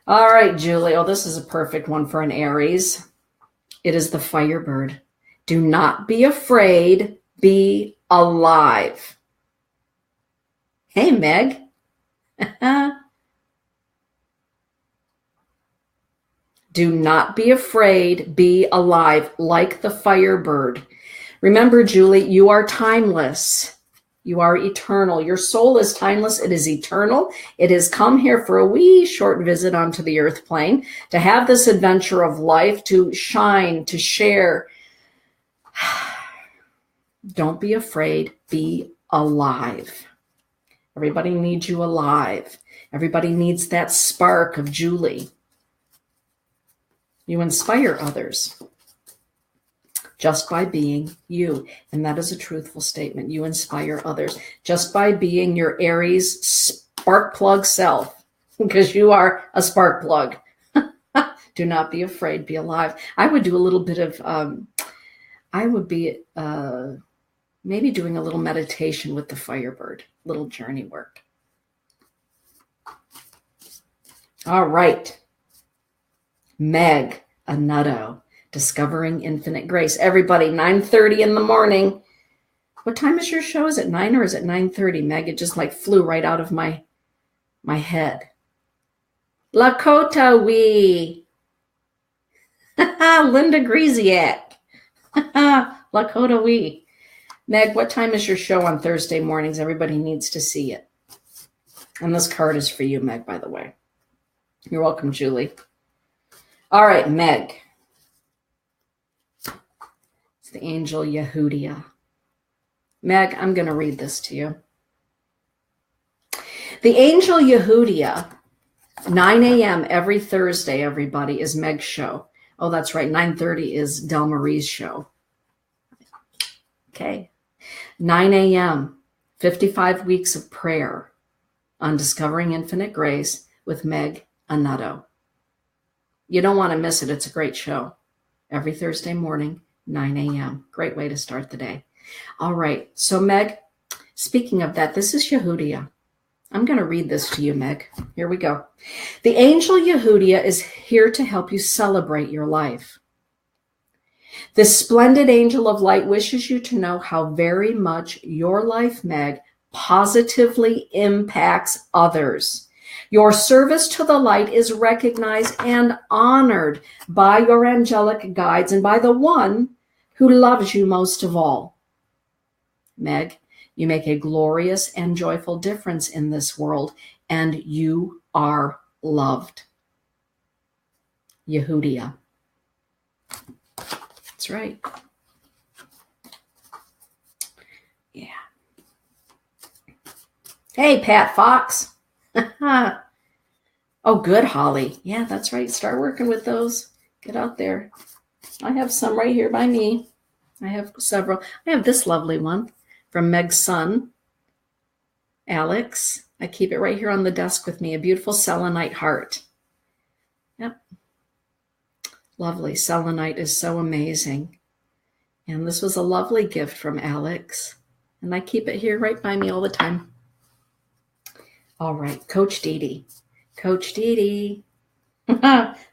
All right, Julie. Oh, this is a perfect one for an Aries. It is the Firebird. Do not be afraid. Be alive. Hey, Meg. Do not be afraid. Be alive like the Firebird. Remember, Julie, you are timeless. You are eternal. Your soul is timeless. It is eternal. It has come here for a wee short visit onto the earth plane to have this adventure of life, to shine, to share. Don't be afraid. Be alive. Everybody needs you alive. Everybody needs that spark of Julie. You inspire others just by being you. And that is a truthful statement. You inspire others just by being your Aries spark plug self, because you are a spark plug. Do not be afraid. Be alive. I would do a little bit of, I would be maybe doing a little meditation with the Firebird, little journey work. All right. Meg Iwaniw, Discovering Infinite Grace. Everybody, 9:30 in the morning. What time is your show? Is it 9 or is it 9:30? Meg, it just like flew right out of my head. Lakota wee. Linda Greasiak. Lakota wee. Meg, what time is your show on Thursday mornings? Everybody needs to see it. And this card is for you, Meg, by the way. You're welcome, Julie. All right, Meg. It's the angel Yehudia. Meg, I'm going to read this to you. The angel Yehudia, 9 a.m. every Thursday, everybody, is Meg's show. Oh, that's right. 9:30 is Del Marie's show. Okay. 9 a.m., 55 weeks of prayer on Discovering Infinite Grace with Meg Iwaniw. You don't want to miss it. It's a great show. Every Thursday morning, 9 a.m. Great way to start the day. All right. So, Meg, speaking of that, this is Yehudia. I'm going to read this to you, Meg. Here we go. The angel Yehudia is here to help you celebrate your life. This splendid angel of light wishes you to know how very much your life, Meg, positively impacts others. Your service to the light is recognized and honored by your angelic guides and by the one who loves you most of all. Meg, you make a glorious and joyful difference in this world, and you are loved. Yehudia. That's right. Yeah. Hey, Pat Fox. Oh, good, Holly. Yeah, that's right. Start working with those. Get out there. I have some right here by me. I have several. I have this lovely one from Meg's son, Alex. I keep it right here on the desk with me. A beautiful selenite heart. Yep. Lovely. Selenite is so amazing. And this was a lovely gift from Alex. And I keep it here right by me all the time. All right, Coach Dee Dee. Coach Dee Dee.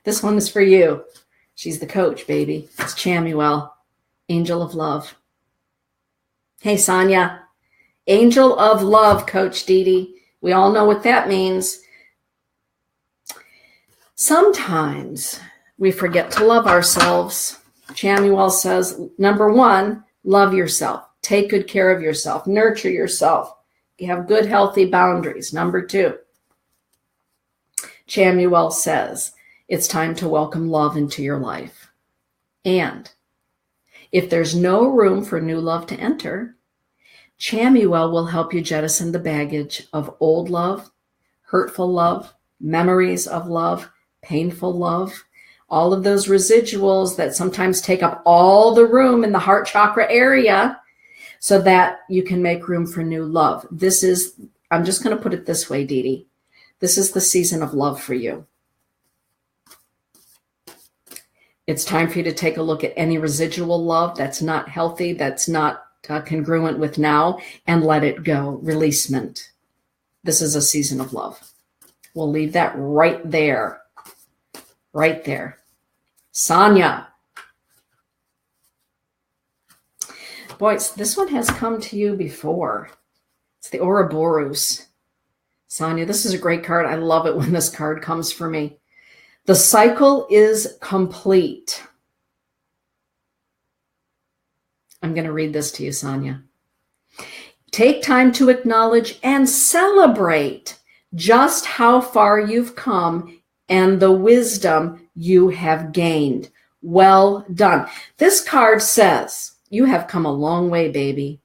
This one is for you. She's the coach, baby. It's Chamuel, Angel of Love. Hey, Sonia. Angel of Love, Coach Dee Dee. We all know what that means. Sometimes we forget to love ourselves. Chamuel says, number one, love yourself. Take good care of yourself. Nurture yourself. You have good, healthy boundaries. Number two, Chamuel says, it's time to welcome love into your life. And if there's no room for new love to enter, Chamuel will help you jettison the baggage of old love, hurtful love, memories of love, painful love, all of those residuals that sometimes take up all the room in the heart chakra area, so that you can make room for new love. This is, I'm just going to put it this way, Dee Dee. This is the season of love for you. It's time for you to take a look at any residual love that's not healthy, that's not congruent with now, and let it go. Releasement. This is a season of love. We'll leave that right there. Right there. Sonia. Boys, this one has come to you before. It's the Ouroboros. Sonia, this is a great card. I love it when this card comes for me. The cycle is complete. I'm going to read this to you, Sonia. Take time to acknowledge and celebrate just how far you've come and the wisdom you have gained. Well done. This card says, you have come a long way, baby.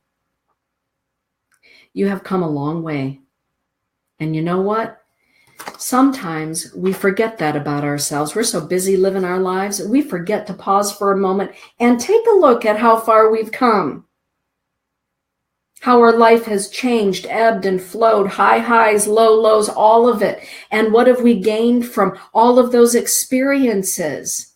You have come a long way. And you know what? Sometimes we forget that about ourselves. We're so busy living our lives, we forget to pause for a moment and take a look at how far we've come. How our life has changed, ebbed and flowed, high highs, low lows, all of it. And what have we gained from all of those experiences?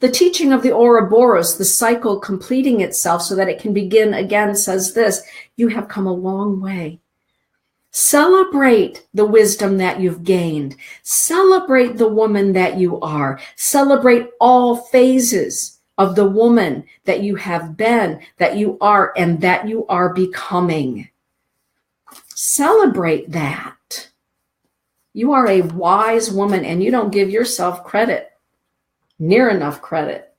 The teaching of the Ouroboros, the cycle completing itself so that it can begin again, says this: you have come a long way. Celebrate the wisdom that you've gained. Celebrate the woman that you are. Celebrate all phases of the woman that you have been, that you are, and that you are becoming. Celebrate that. You are a wise woman, and you don't give yourself credit, near enough credit,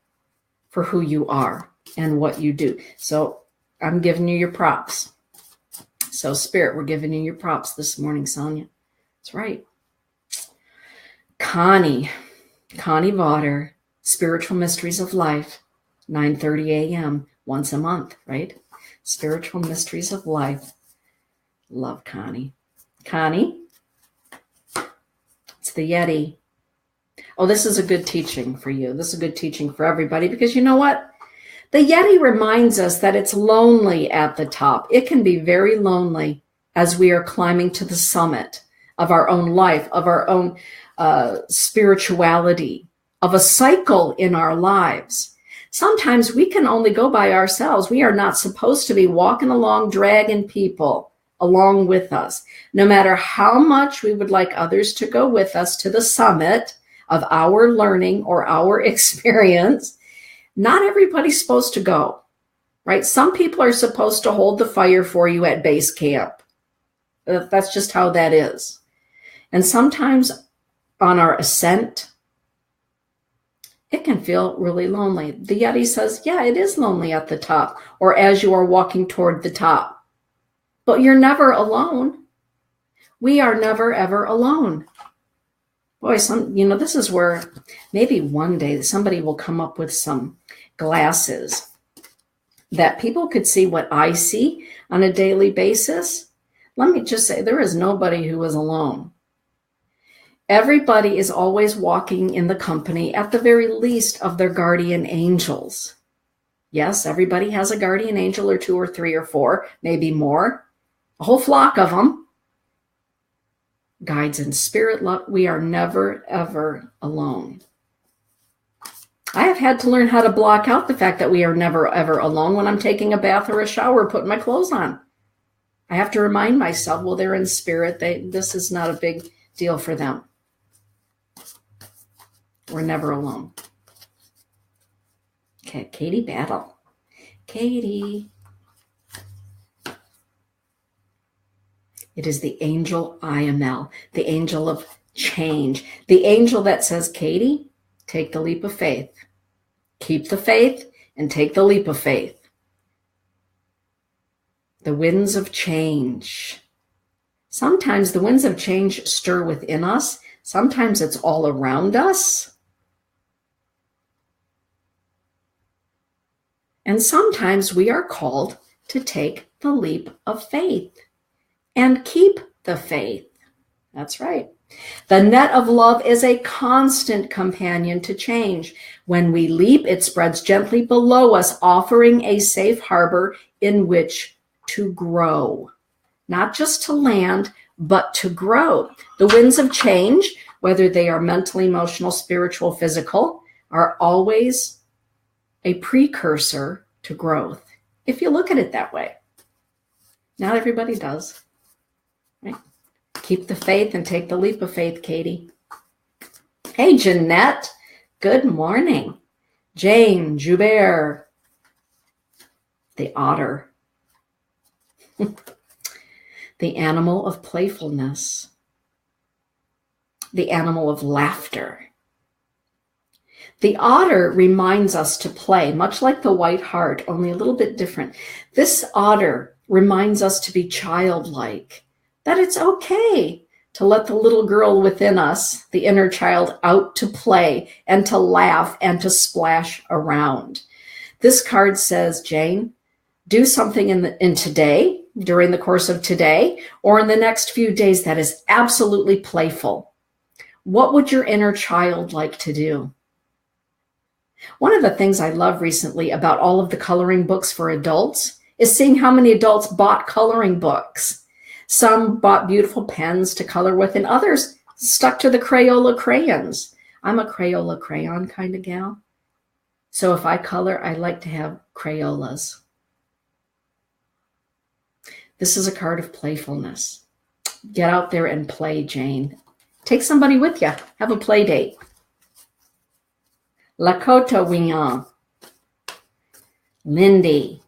for who you are and what you do. So I'm giving you your props. So Spirit, we're giving you your props this morning, Sonia. That's right. Connie Vaughter, Spiritual Mysteries of Life, 9:30 a.m. once a month, right? Spiritual Mysteries of Life. Love Connie. Connie, it's the Yeti. Oh, this is a good teaching for you. This is a good teaching for everybody, because you know what? The Yeti reminds us that it's lonely at the top. It can be very lonely as we are climbing to the summit of our own life, of our own spirituality, of a cycle in our lives. Sometimes we can only go by ourselves. We are not supposed to be walking along, dragging people along with us. No matter how much we would like others to go with us to the summit of our learning or our experience, not everybody's supposed to go, right? Some people are supposed to hold the fire for you at base camp. That's just how that is. And sometimes on our ascent, it can feel really lonely. The Yeti says, yeah, it is lonely at the top, or as you are walking toward the top. But you're never alone. We are never, ever alone. Boy, this is where maybe one day somebody will come up with some glasses that people could see what I see on a daily basis. Let me just say, there is nobody who is alone. Everybody is always walking in the company, at the very least, of their guardian angels. Yes, everybody has a guardian angel or two or three or four, maybe more, a whole flock of them. Guides and spirit love, we are never, ever alone. I have had to learn how to block out the fact that we are never, ever alone when I'm taking a bath or a shower, putting my clothes on. I have to remind myself, well, they're in spirit. This is not a big deal for them. We're never alone. Okay, Katie Battle. Katie. It is the angel IML, the angel of change, the angel that says, Katie, take the leap of faith. Keep the faith and take the leap of faith. The winds of change. Sometimes the winds of change stir within us. Sometimes it's all around us. And sometimes we are called to take the leap of faith and keep the faith. That's right. The net of love is a constant companion to change. When we leap, it spreads gently below us, offering a safe harbor in which to grow. Not just to land, but to grow. The winds of change, whether they are mental, emotional, spiritual, physical, are always a precursor to growth, if you look at it that way. Not everybody does. Right? Keep the faith and take the leap of faith, Katie. Hey, Jeanette. Good morning. Jane, Joubert, the otter, the animal of playfulness, the animal of laughter. The otter reminds us to play, much like the white hart, only a little bit different. This otter reminds us to be childlike, that it's okay to let the little girl within us, the inner child, out to play and to laugh and to splash around. This card says, Jane, do something in today, during the course of today, or in the next few days that is absolutely playful. What would your inner child like to do? One of the things I love recently about all of the coloring books for adults is seeing how many adults bought coloring books. Some bought beautiful pens to color with, and others stuck to the Crayola crayons. I'm a Crayola crayon kind of gal. So if I color, I like to have Crayolas. This is a card of playfulness. Get out there and play, Jane. Take somebody with you. Have a play date. Lakota Wiyan. Lindy.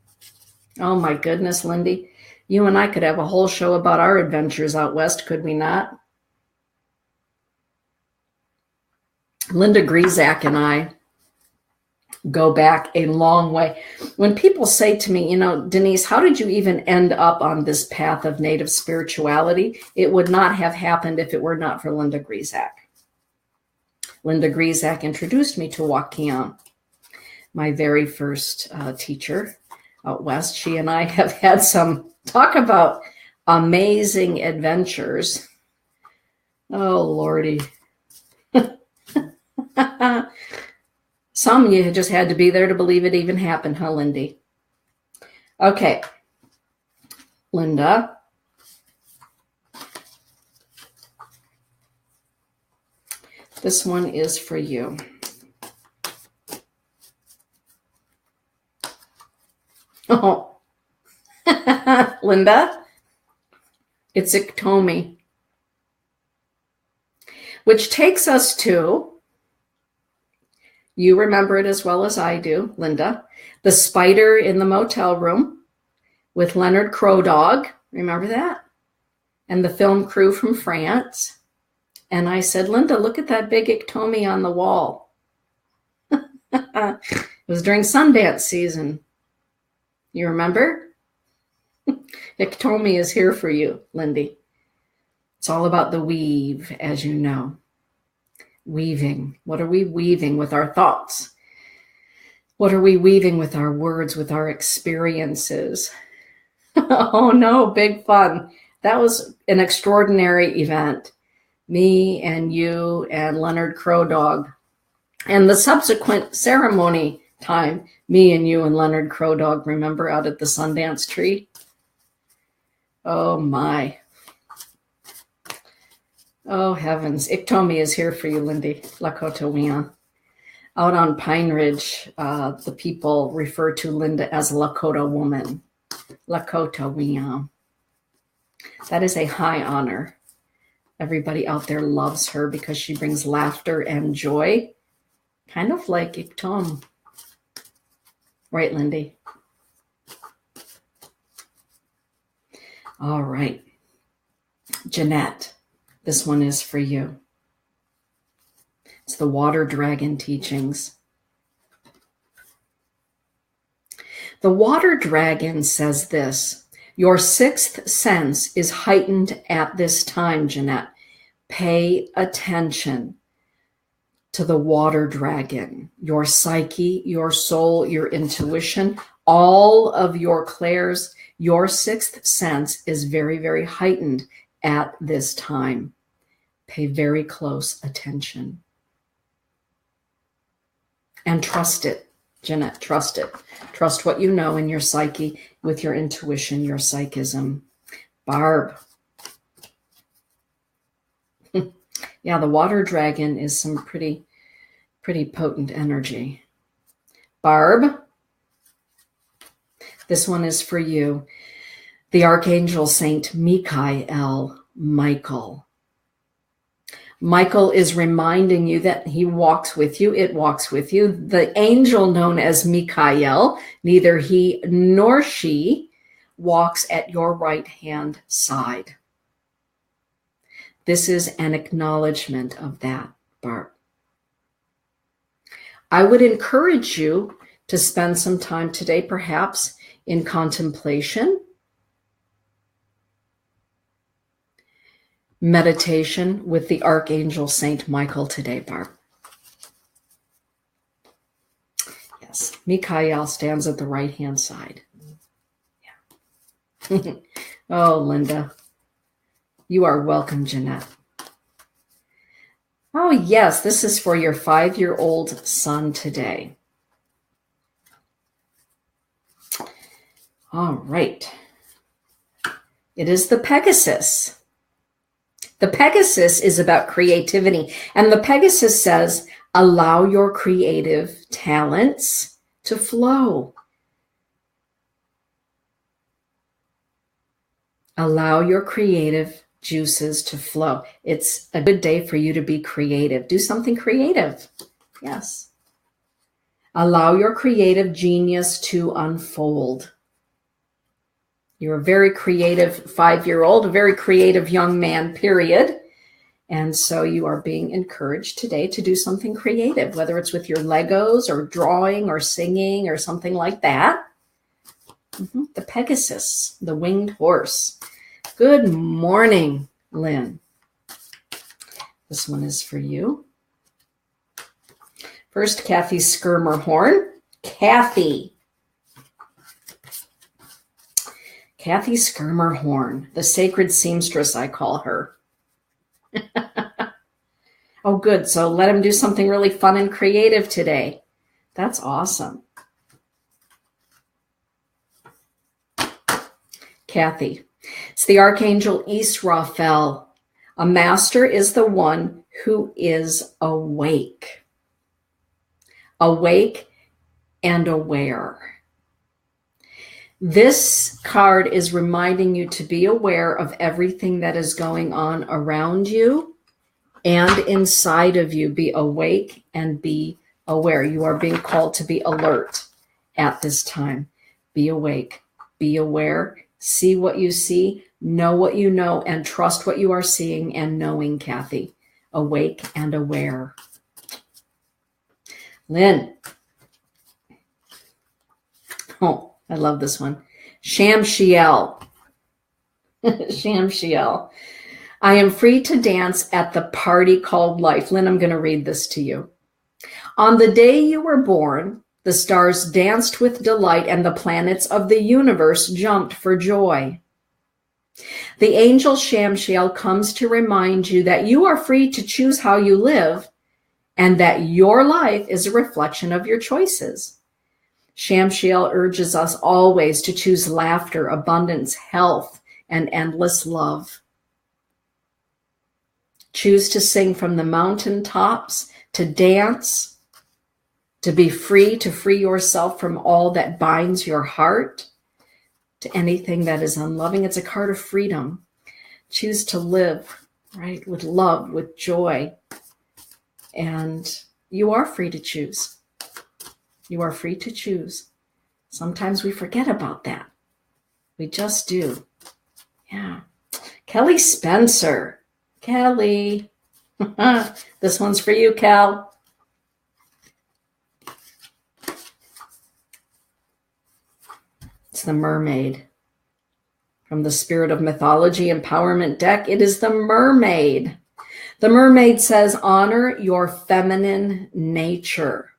Oh my goodness, Lindy. You and I could have a whole show about our adventures out west, could we not? Linda Grezak and I go back a long way. When people say to me, Denise, how did you even end up on this path of Native spirituality? It would not have happened if it were not for Linda Grezak. Linda Grezak introduced me to Wakiam, my very first teacher out west. She and I have had some talk about amazing adventures. Oh, Lordy. Some you just had to be there to believe it even happened, huh, Lindy? Okay, Linda. This one is for you. Oh, Linda, it's Iktomi, which takes us to, you remember it as well as I do, Linda, the spider in the motel room with Leonard Crow Dog. Remember that? And the film crew from France. And I said, Linda, look at that big Iktomi on the wall. It was during Sundance season. You remember? Iktomi is here for you, Lindy. It's all about the weave, as you know. Weaving. What are we weaving with our thoughts? What are we weaving with our words, with our experiences? Oh no, big fun. That was an extraordinary event. Me and you and Leonard Crow Dog. And the subsequent ceremony time, me and you and Leonard Crow Dog, remember, out at the Sundance tree? Oh my. Oh heavens. Iktomi is here for you, Lindy. Lakota Wiyan. Out on Pine Ridge, the people refer to Linda as Lakota woman. Lakota Wiyan. That is a high honor. Everybody out there loves her because she brings laughter and joy. Kind of like Iktom. Right, Lindy? All right. Jeanette, this one is for you. It's the Water Dragon teachings. The Water Dragon says this: your sixth sense is heightened at this time, Jeanette. Pay attention to the Water Dragon, your psyche, your soul, your intuition, all of your clairs. Your sixth sense is very, very heightened at this time. Pay very close attention. And trust it, Jeanette, trust it. Trust what you know in your psyche with your intuition, your psychism. Barb. Yeah, the Water Dragon is some pretty Pretty potent energy. Barb, this one is for you. The Archangel Saint Michael. Michael is reminding you that he walks with you. It walks with you. The angel known as Michael, neither he nor she walks at your right-hand side. This is an acknowledgement of that, Barb. I would encourage you to spend some time today, perhaps in contemplation, meditation with the Archangel Saint Michael today, Barb. Yes, Michael stands at the right-hand side. Yeah. Oh, Linda. You are welcome, Jeanette. Oh, yes, this is for your 5-year-old son today. All right. It is the Pegasus. The Pegasus is about creativity. And the Pegasus says, allow your creative talents to flow. Allow your creative juices to flow. It's a good day for you to be creative. Do something creative. Yes. Allow your creative genius to unfold. You're a very creative 5-year-old, a very creative young man, period. And so you are being encouraged today to do something creative, whether it's with your Legos or drawing or singing or something like that. The Pegasus, the winged horse. Good morning, Lynn. This one is for you. First, Kathy Skirmerhorn. Kathy Skirmerhorn, the sacred seamstress, I call her. Oh, good. So let him do something really fun and creative today. That's awesome. Kathy. It's the Archangel Israfel. A master is the one who is awake. Awake and aware. This card is reminding you to be aware of everything that is going on around you and inside of you. Be awake and be aware. You are being called to be alert at this time. Be awake, be aware. See what you see, know what you know, and trust what you are seeing and knowing, Kathy. Awake and aware. Lynn. Oh, I love this one. Shamshiel. Shamshiel. I am free to dance at the party called life. Lynn, I'm going to read this to you. On the day you were born, the stars danced with delight and the planets of the universe jumped for joy. The angel Shamshiel comes to remind you that you are free to choose how you live and that your life is a reflection of your choices. Shamshiel urges us always to choose laughter, abundance, health, and endless love. Choose to sing from the mountaintops, to dance, to be free, to free yourself from all that binds your heart, to anything that is unloving. It's a card of freedom. Choose to live, right, with love, with joy. And you are free to choose. You are free to choose. Sometimes we forget about that. We just do. Yeah. Kelly Spencer. Kelly. This one's for you, Cal. It's the mermaid. From the Spirit of Mythology Empowerment deck, it is the mermaid. The mermaid says, honor your feminine nature.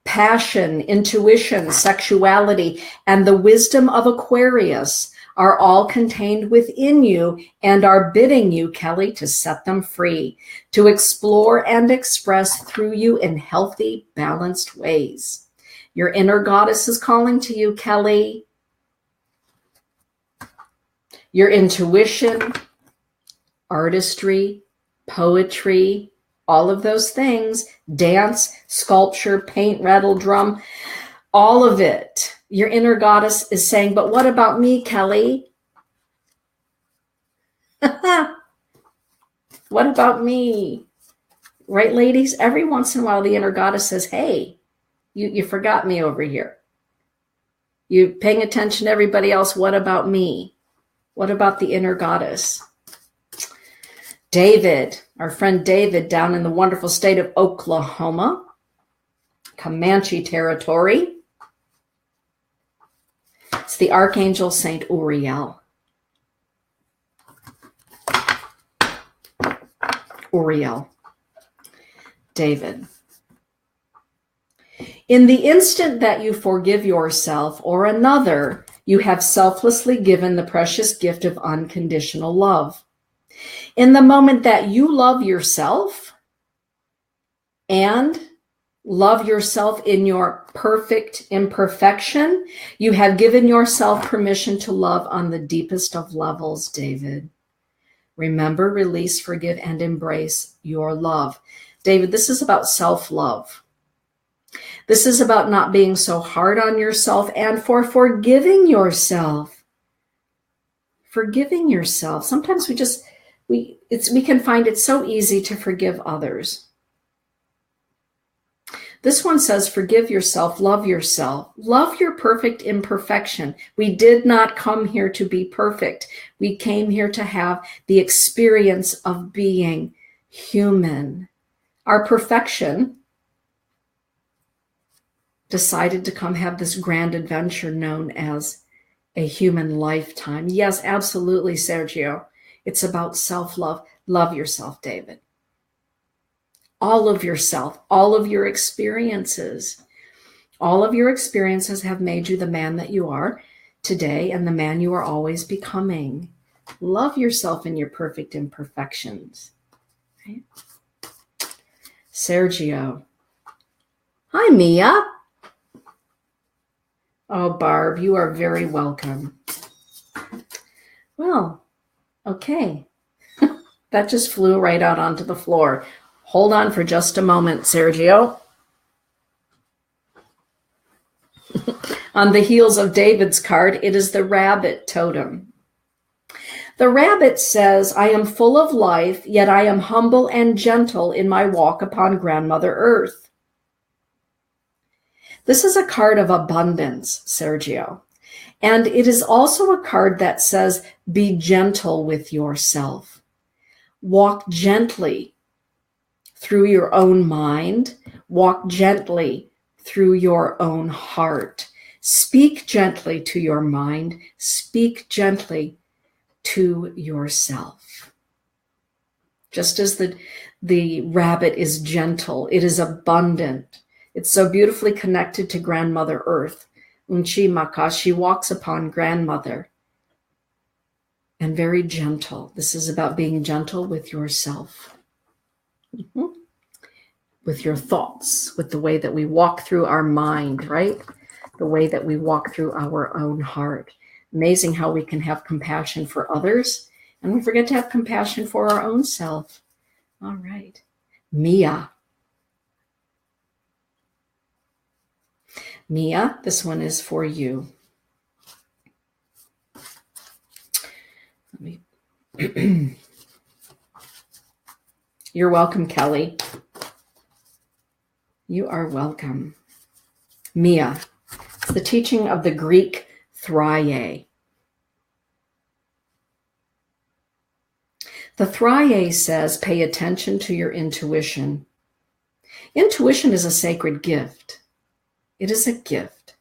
Passion, intuition, sexuality, and the wisdom of Aquarius are all contained within you and are bidding you, Kelly, to set them free, to explore and express through you in healthy, balanced ways. Your inner goddess is calling to you, Kelly. Your intuition, artistry, poetry, all of those things, dance, sculpture, paint, rattle, drum, all of it. Your inner goddess is saying, but what about me, Kelly? What about me? Right, ladies? Every once in a while, the inner goddess says, hey, you forgot me over here. You're paying attention to everybody else. What about me? What about the inner goddess? David, our friend David, down in the wonderful state of Oklahoma, Comanche territory. It's the Archangel Saint Uriel. Uriel. David. In the instant that you forgive yourself or another, you have selflessly given the precious gift of unconditional love. In the moment that you love yourself and love yourself in your perfect imperfection, you have given yourself permission to love on the deepest of levels, David. Remember, release, forgive, and embrace your love. David, this is about self-love. This is about not being so hard on yourself and for forgiving yourself. Forgiving yourself. Sometimes we can find it so easy to forgive others. This one says, forgive yourself, love your perfect imperfection. We did not come here to be perfect. We came here to have the experience of being human. Our perfection decided to come have this grand adventure known as a human lifetime. Yes, absolutely, Sergio. It's about self-love. Love yourself, David. All of yourself, all of your experiences. All of your experiences have made you the man that you are today and the man you are always becoming. Love yourself in your perfect imperfections. Right? Sergio. Hi, Mia. Oh, Barb, you are very welcome. Well, okay. That just flew right out onto the floor. Hold on for just a moment, Sergio. On the heels of David's card, it is the rabbit totem. The rabbit says, I am full of life, yet I am humble and gentle in my walk upon Grandmother Earth. This is a card of abundance, Sergio. And it is also a card that says, be gentle with yourself. Walk gently through your own mind. Walk gently through your own heart. Speak gently to your mind. Speak gently to yourself. Just as the rabbit is gentle, it is abundant. It's so beautifully connected to Grandmother Earth. Unchi Maka, she walks upon Grandmother. And very gentle. This is about being gentle with yourself. Mm-hmm. With your thoughts, with the way that we walk through our mind, right? The way that we walk through our own heart. Amazing how we can have compassion for others, and we forget to have compassion for our own self. All right. Mia. Mia, this one is for you. Let me. You're welcome, Kelly. You are welcome. Mia, it's the teaching of the Greek Thriae. The Thriae says, pay attention to your intuition. Intuition is a sacred gift. It is a gift.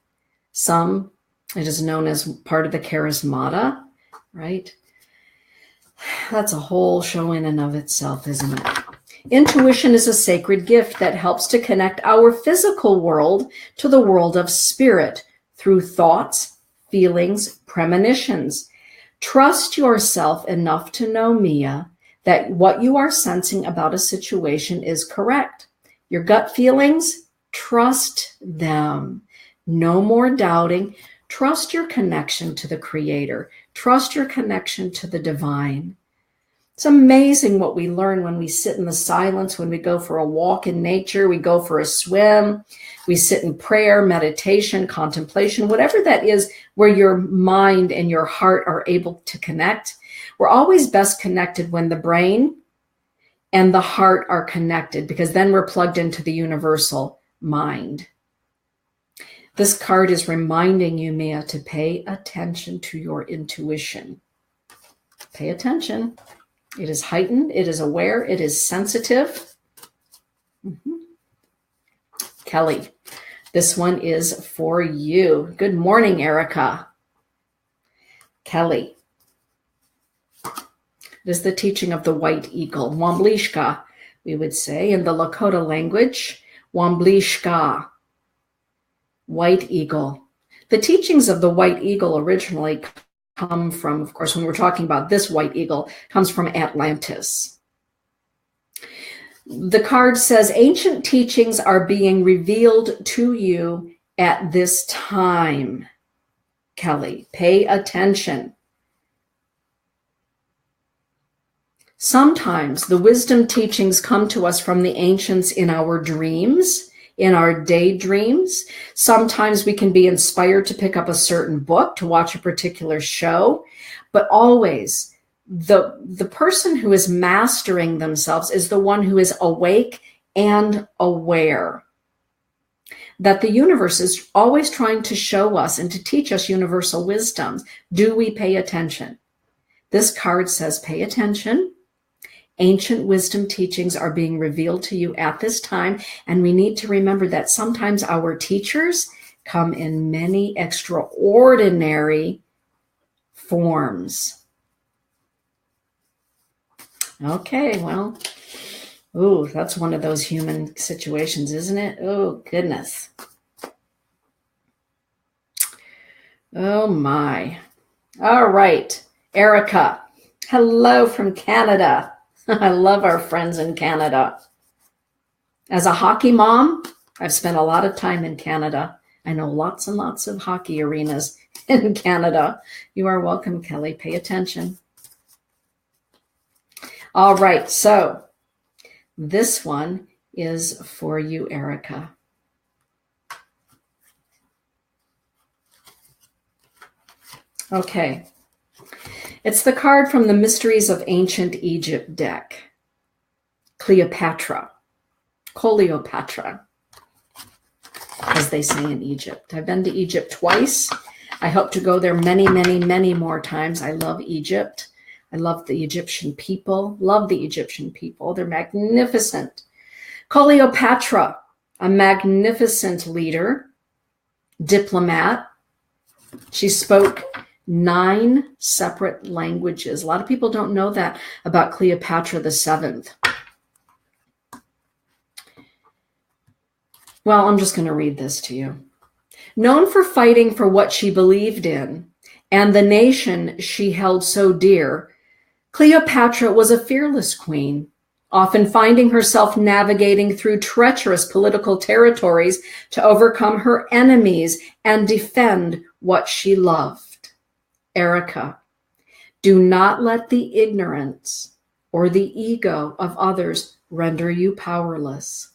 It is known as part of the charismata, right? That's a whole show in and of itself, isn't it? Intuition is a sacred gift that helps to connect our physical world to the world of spirit through thoughts, feelings, premonitions. Trust yourself enough to know, Mia, that what you are sensing about a situation is correct. Your gut feelings, trust them. No more doubting. Trust your connection to the Creator. Trust your connection to the divine. It's amazing what we learn when we sit in the silence, when we go for a walk in nature, we go for a swim, we sit in prayer, meditation, contemplation, whatever that is, where your mind and your heart are able to connect. We're always best connected when the brain and the heart are connected, because then we're plugged into the universal mind. This card is reminding you, Mia, to pay attention to your intuition. Pay attention. It is heightened, it is aware, it is sensitive. Kelly, this one is for you. Good morning, Erica. Kelly. It is the teaching of the white eagle, Wamblishka, we would say, in the Lakota language, Wamblishka, white eagle. The teachings of the white eagle originally come from, of course, when we're talking about this white eagle, comes from Atlantis. The card says, ancient teachings are being revealed to you at this time. Kelly, pay attention. Sometimes the wisdom teachings come to us from the ancients in our dreams, in our daydreams. Sometimes we can be inspired to pick up a certain book, to watch a particular show, but always the person who is mastering themselves is the one who is awake and aware that the universe is always trying to show us and to teach us universal wisdoms. Do we pay attention? This card says, pay attention. Ancient wisdom teachings are being revealed to you at this time, and we need to remember that sometimes our teachers come in many extraordinary forms. Okay, well, ooh, that's one of those human situations, isn't it? Oh, goodness. Oh, my. All right, Erica. Hello from Canada. I love our friends in Canada. As a hockey mom, I've spent a lot of time in Canada. I know lots and lots of hockey arenas in Canada. You are welcome, Kelly. Pay attention. All right, so this one is for you, Erica. Okay. It's the card from the Mysteries of Ancient Egypt deck. Cleopatra. Cleopatra, as they say in Egypt. I've been to Egypt twice. I hope to go there many, many, many more times. I love Egypt. I love the Egyptian people. Love the Egyptian people. They're magnificent. Cleopatra, a magnificent leader, diplomat. She spoke 9 separate languages. A lot of people don't know that about Cleopatra the Seventh. Well, I'm just going to read this to you. Known for fighting for what she believed in and the nation she held so dear, Cleopatra was a fearless queen, often finding herself navigating through treacherous political territories to overcome her enemies and defend what she loved. Erica, do not let the ignorance or the ego of others render you powerless.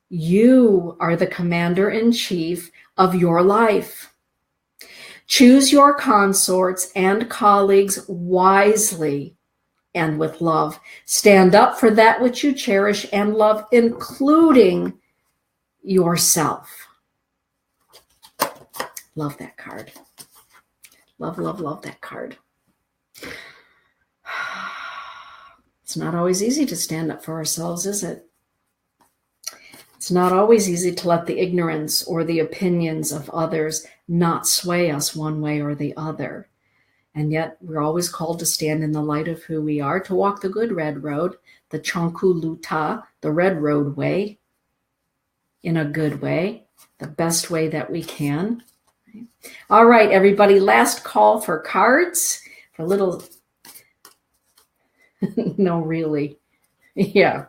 You are the commander-in-chief of your life. Choose your consorts and colleagues wisely and with love. Stand up for that which you cherish and love, including yourself. Love that card. Love, love, love that card. It's not always easy to stand up for ourselves, is it? It's not always easy to let the ignorance or the opinions of others not sway us one way or the other. And yet we're always called to stand in the light of who we are, to walk the good red road, the Chonku Luta, the red road way, in a good way, the best way that we can. All right, everybody, last call for cards. For a little, no, really. Yeah.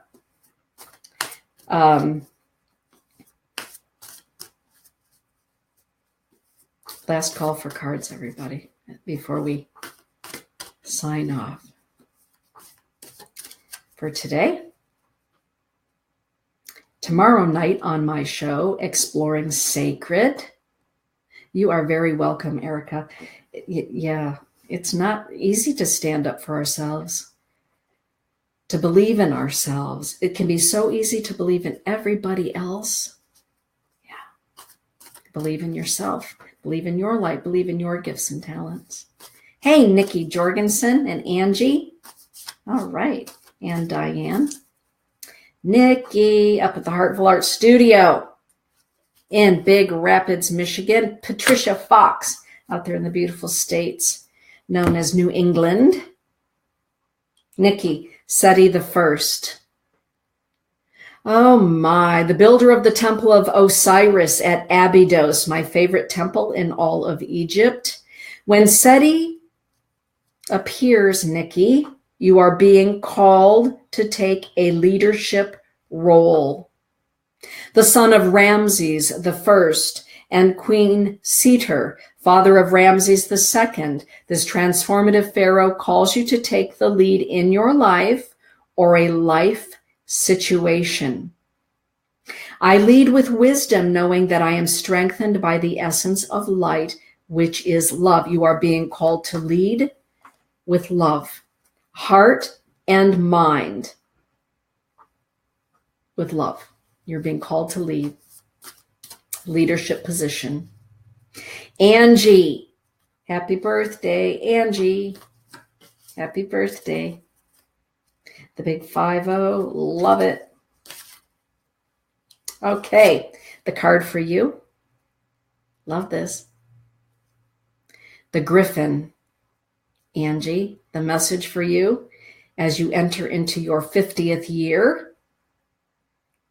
Last call for cards, everybody, before we sign off. for today. Tomorrow night on my show, Exploring Sacred. You are very welcome, Erica. Yeah, it's not easy to stand up for ourselves, to believe in ourselves. It can be so easy to believe in everybody else. Yeah, believe in yourself, believe in your light, believe in your gifts and talents. Hey, Nikki Jorgensen and Angie. All right, and Diane. Nikki up at the Heartful Art Studio in Big Rapids, Michigan. Patricia Fox out there in the beautiful states known as New England. Nikki, Seti the First. Oh my, the builder of the Temple of Osiris at Abydos, my favorite temple in all of Egypt. When Seti appears, Nikki, you are being called to take a leadership role. The son of Ramses I and Queen Seter, father of Ramses II, this transformative pharaoh calls you to take the lead in your life or a life situation. I lead with wisdom, knowing that I am strengthened by the essence of light, which is love. You are being called to lead with love, heart and mind with love. You're being called to lead, leadership position. Angie, happy birthday, Angie. Happy birthday. The big 5-0, love it. Okay, the card for you. Love this. The Griffin. Angie, the message for you as you enter into your 50th year.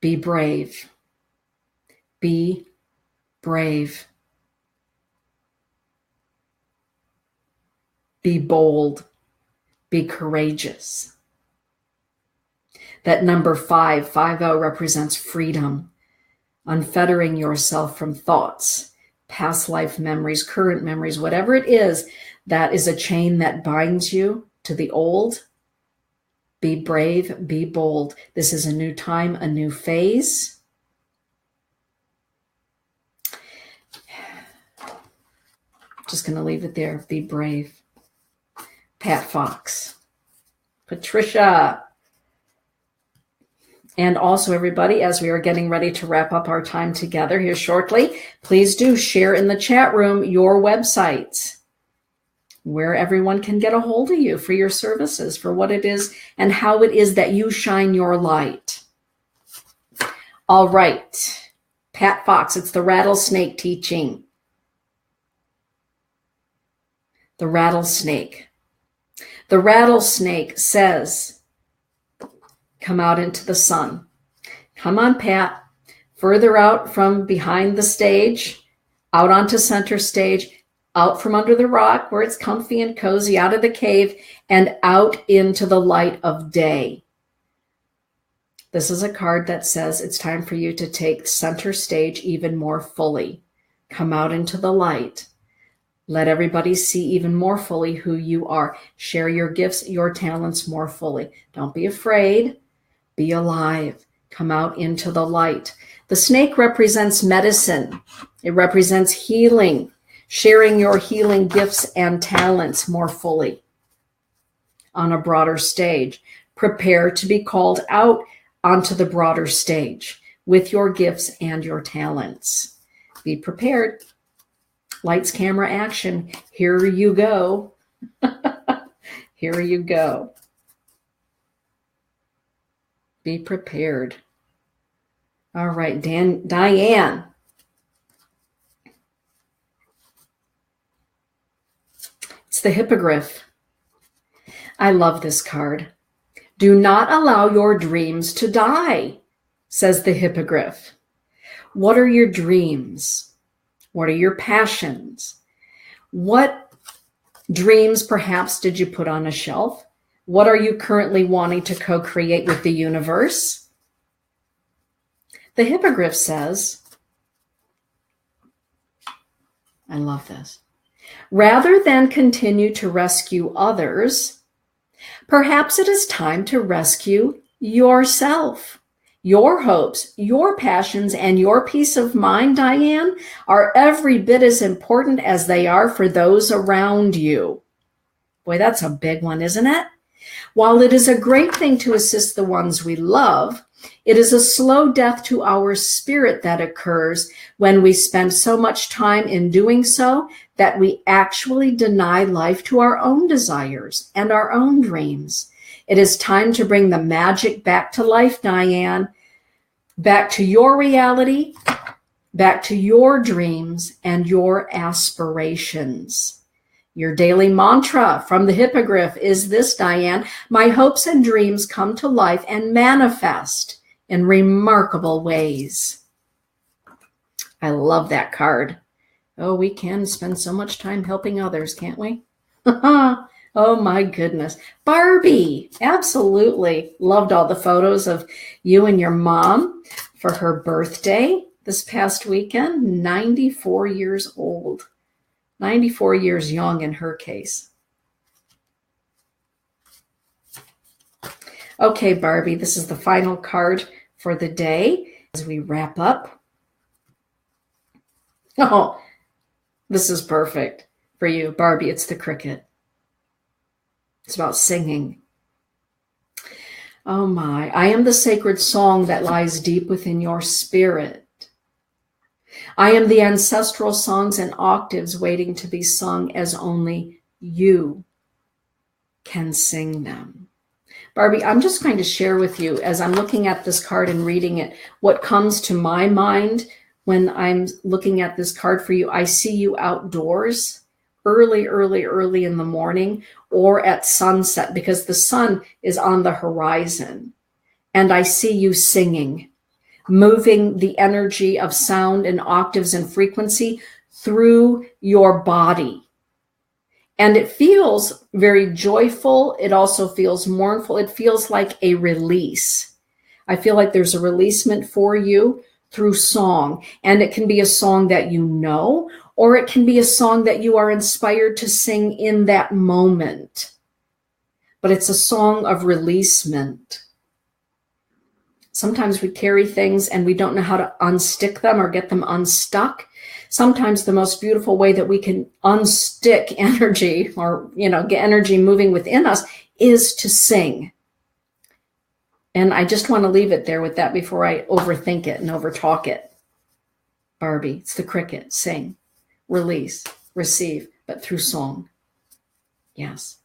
Be brave. Be brave. Be bold. Be courageous. That number 550 represents freedom, unfettering yourself from thoughts, past life memories, current memories, whatever it is that is a chain that binds you to the old. Be brave, be bold. This is a new time, a new phase. Just going to leave it there. Be brave. Pat Fox. Patricia. And also, everybody, as we are getting ready to wrap up our time together here shortly, please do share in the chat room your websites, where everyone can get a hold of you for your services, for what it is and how it is that you shine your light. All right. Pat Fox, it's the rattlesnake teaching. The rattlesnake. The rattlesnake says, come out into the sun. Come on, Pat. Further out from behind the stage, out onto center stage, out from under the rock where it's comfy and cozy, out of the cave, and out into the light of day. This is a card that says it's time for you to take center stage even more fully. Come out into the light. Let everybody see even more fully who you are. Share your gifts, your talents more fully. Don't be afraid. Be alive. Come out into the light. The snake represents medicine. It represents healing. Sharing your healing gifts and talents more fully on a broader stage. Prepare to be called out onto the broader stage with your gifts and your talents. Be prepared. Lights, camera, action. Here you go. Here you go. Be prepared. All right, Diane. It's the Hippogriff. I love this card. Do not allow your dreams to die, says the Hippogriff. What are your dreams? What are your passions? What dreams perhaps did you put on a shelf? What are you currently wanting to co-create with the universe? The Hippogriff says, I love this. Rather than continue to rescue others, Perhaps it is time to rescue yourself. Your hopes, your passions, and your peace of mind, Diane, are every bit as important as they are for those around you. Boy, that's a big one, isn't it? While it is a great thing to assist the ones we love, it is a slow death to our spirit that occurs when we spend so much time in doing so that we actually deny life to our own desires and our own dreams. It is time to bring the magic back to life, Diane, back to your reality, back to your dreams and your aspirations. Your daily mantra from the Hippogriff is this, Diane: my hopes and dreams come to life and manifest in remarkable ways. I love that card. Oh, we can spend so much time helping others, can't we? Oh my goodness. Barbie, absolutely. Loved all the photos of you and your mom for her birthday this past weekend. 94 years old. 94 years young in her case. Okay, Barbie, this is the final card for the day as we wrap up. Oh, this is perfect for you, Barbie. It's the cricket. It's about singing. Oh my, I am the sacred song that lies deep within your spirit. I am the ancestral songs and octaves waiting to be sung as only you can sing them. Barbie, I'm just going to share with you, as I'm looking at this card and reading it, what comes to my mind when I'm looking at this card for you. I see you outdoors early in the morning or at sunset, because the sun is on the horizon. And I see you singing, moving the energy of sound and octaves and frequency through your body. And it feels very joyful. It also feels mournful. It feels like a release. I feel like there's a releasement for you through song. And it can be a song that you know, or it can be a song that you are inspired to sing in that moment. But it's a song of releasement. Sometimes we carry things and we don't know how to unstick them or get them unstuck. Sometimes the most beautiful way that we can unstick energy or, get energy moving within us is to sing. And I just want to leave it there with that before I overthink it and overtalk it. Barbie, it's the cricket. Sing, release, receive, but through song. Yes.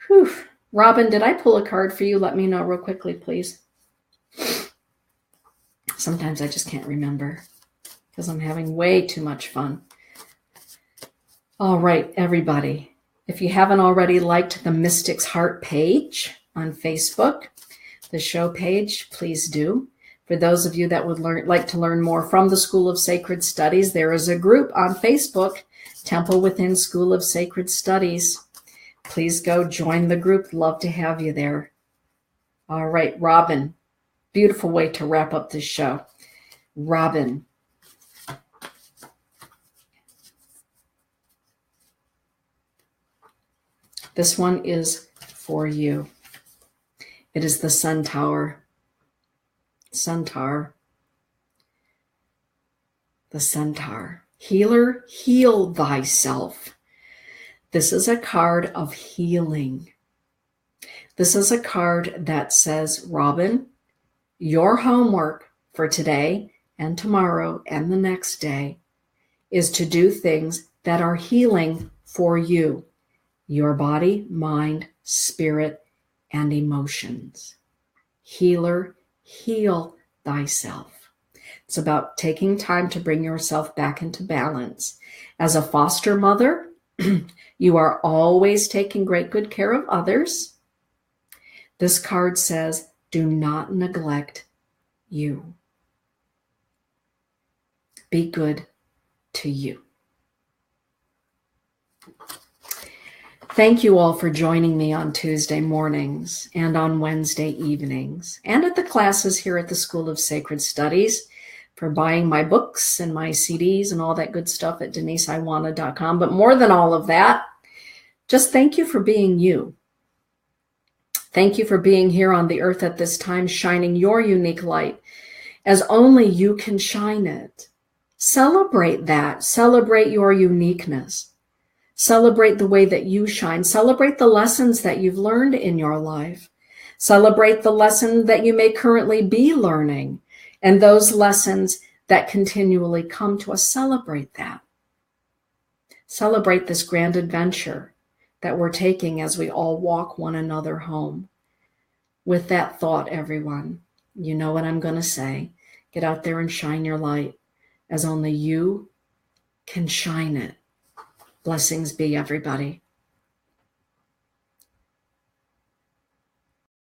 Whew. Robin, did I pull a card for you? Let me know real quickly, please. Sometimes I just can't remember because I'm having way too much fun. All right, everybody. If you haven't already liked the Mystic's Heart page on Facebook, the show page, please do. For those of you that would like to learn more from the School of Sacred Studies, there is a group on Facebook, Temple Within School of Sacred Studies. Please go join the group. Love to have you there. All right, Robin. Beautiful way to wrap up this show. Robin. This one is for you. It is the Sun Tower. Centaur. The Centaur. Healer, heal thyself. This is a card of healing. This is a card that says, Robin, your homework for today and tomorrow and the next day is to do things that are healing for you, your body, mind, spirit, and emotions. Healer, heal thyself. It's about taking time to bring yourself back into balance. As a foster mother, you are always taking great good care of others. This card says, do not neglect you. Be good to you. Thank you all for joining me on Tuesday mornings and on Wednesday evenings and at the classes here at the School of Sacred Studies, for buying my books and my CDs and all that good stuff at DeniseIwaniw.com. But more than all of that, just thank you for being you. Thank you for being here on the earth at this time, shining your unique light as only you can shine it. Celebrate that. Celebrate your uniqueness. Celebrate the way that you shine. Celebrate the lessons that you've learned in your life. Celebrate the lesson that you may currently be learning and those lessons that continually come to us. Celebrate that. Celebrate this grand adventure that we're taking as we all walk one another home. With that thought, everyone, you know what I'm going to say. Get out there and shine your light as only you can shine it. Blessings be, everybody.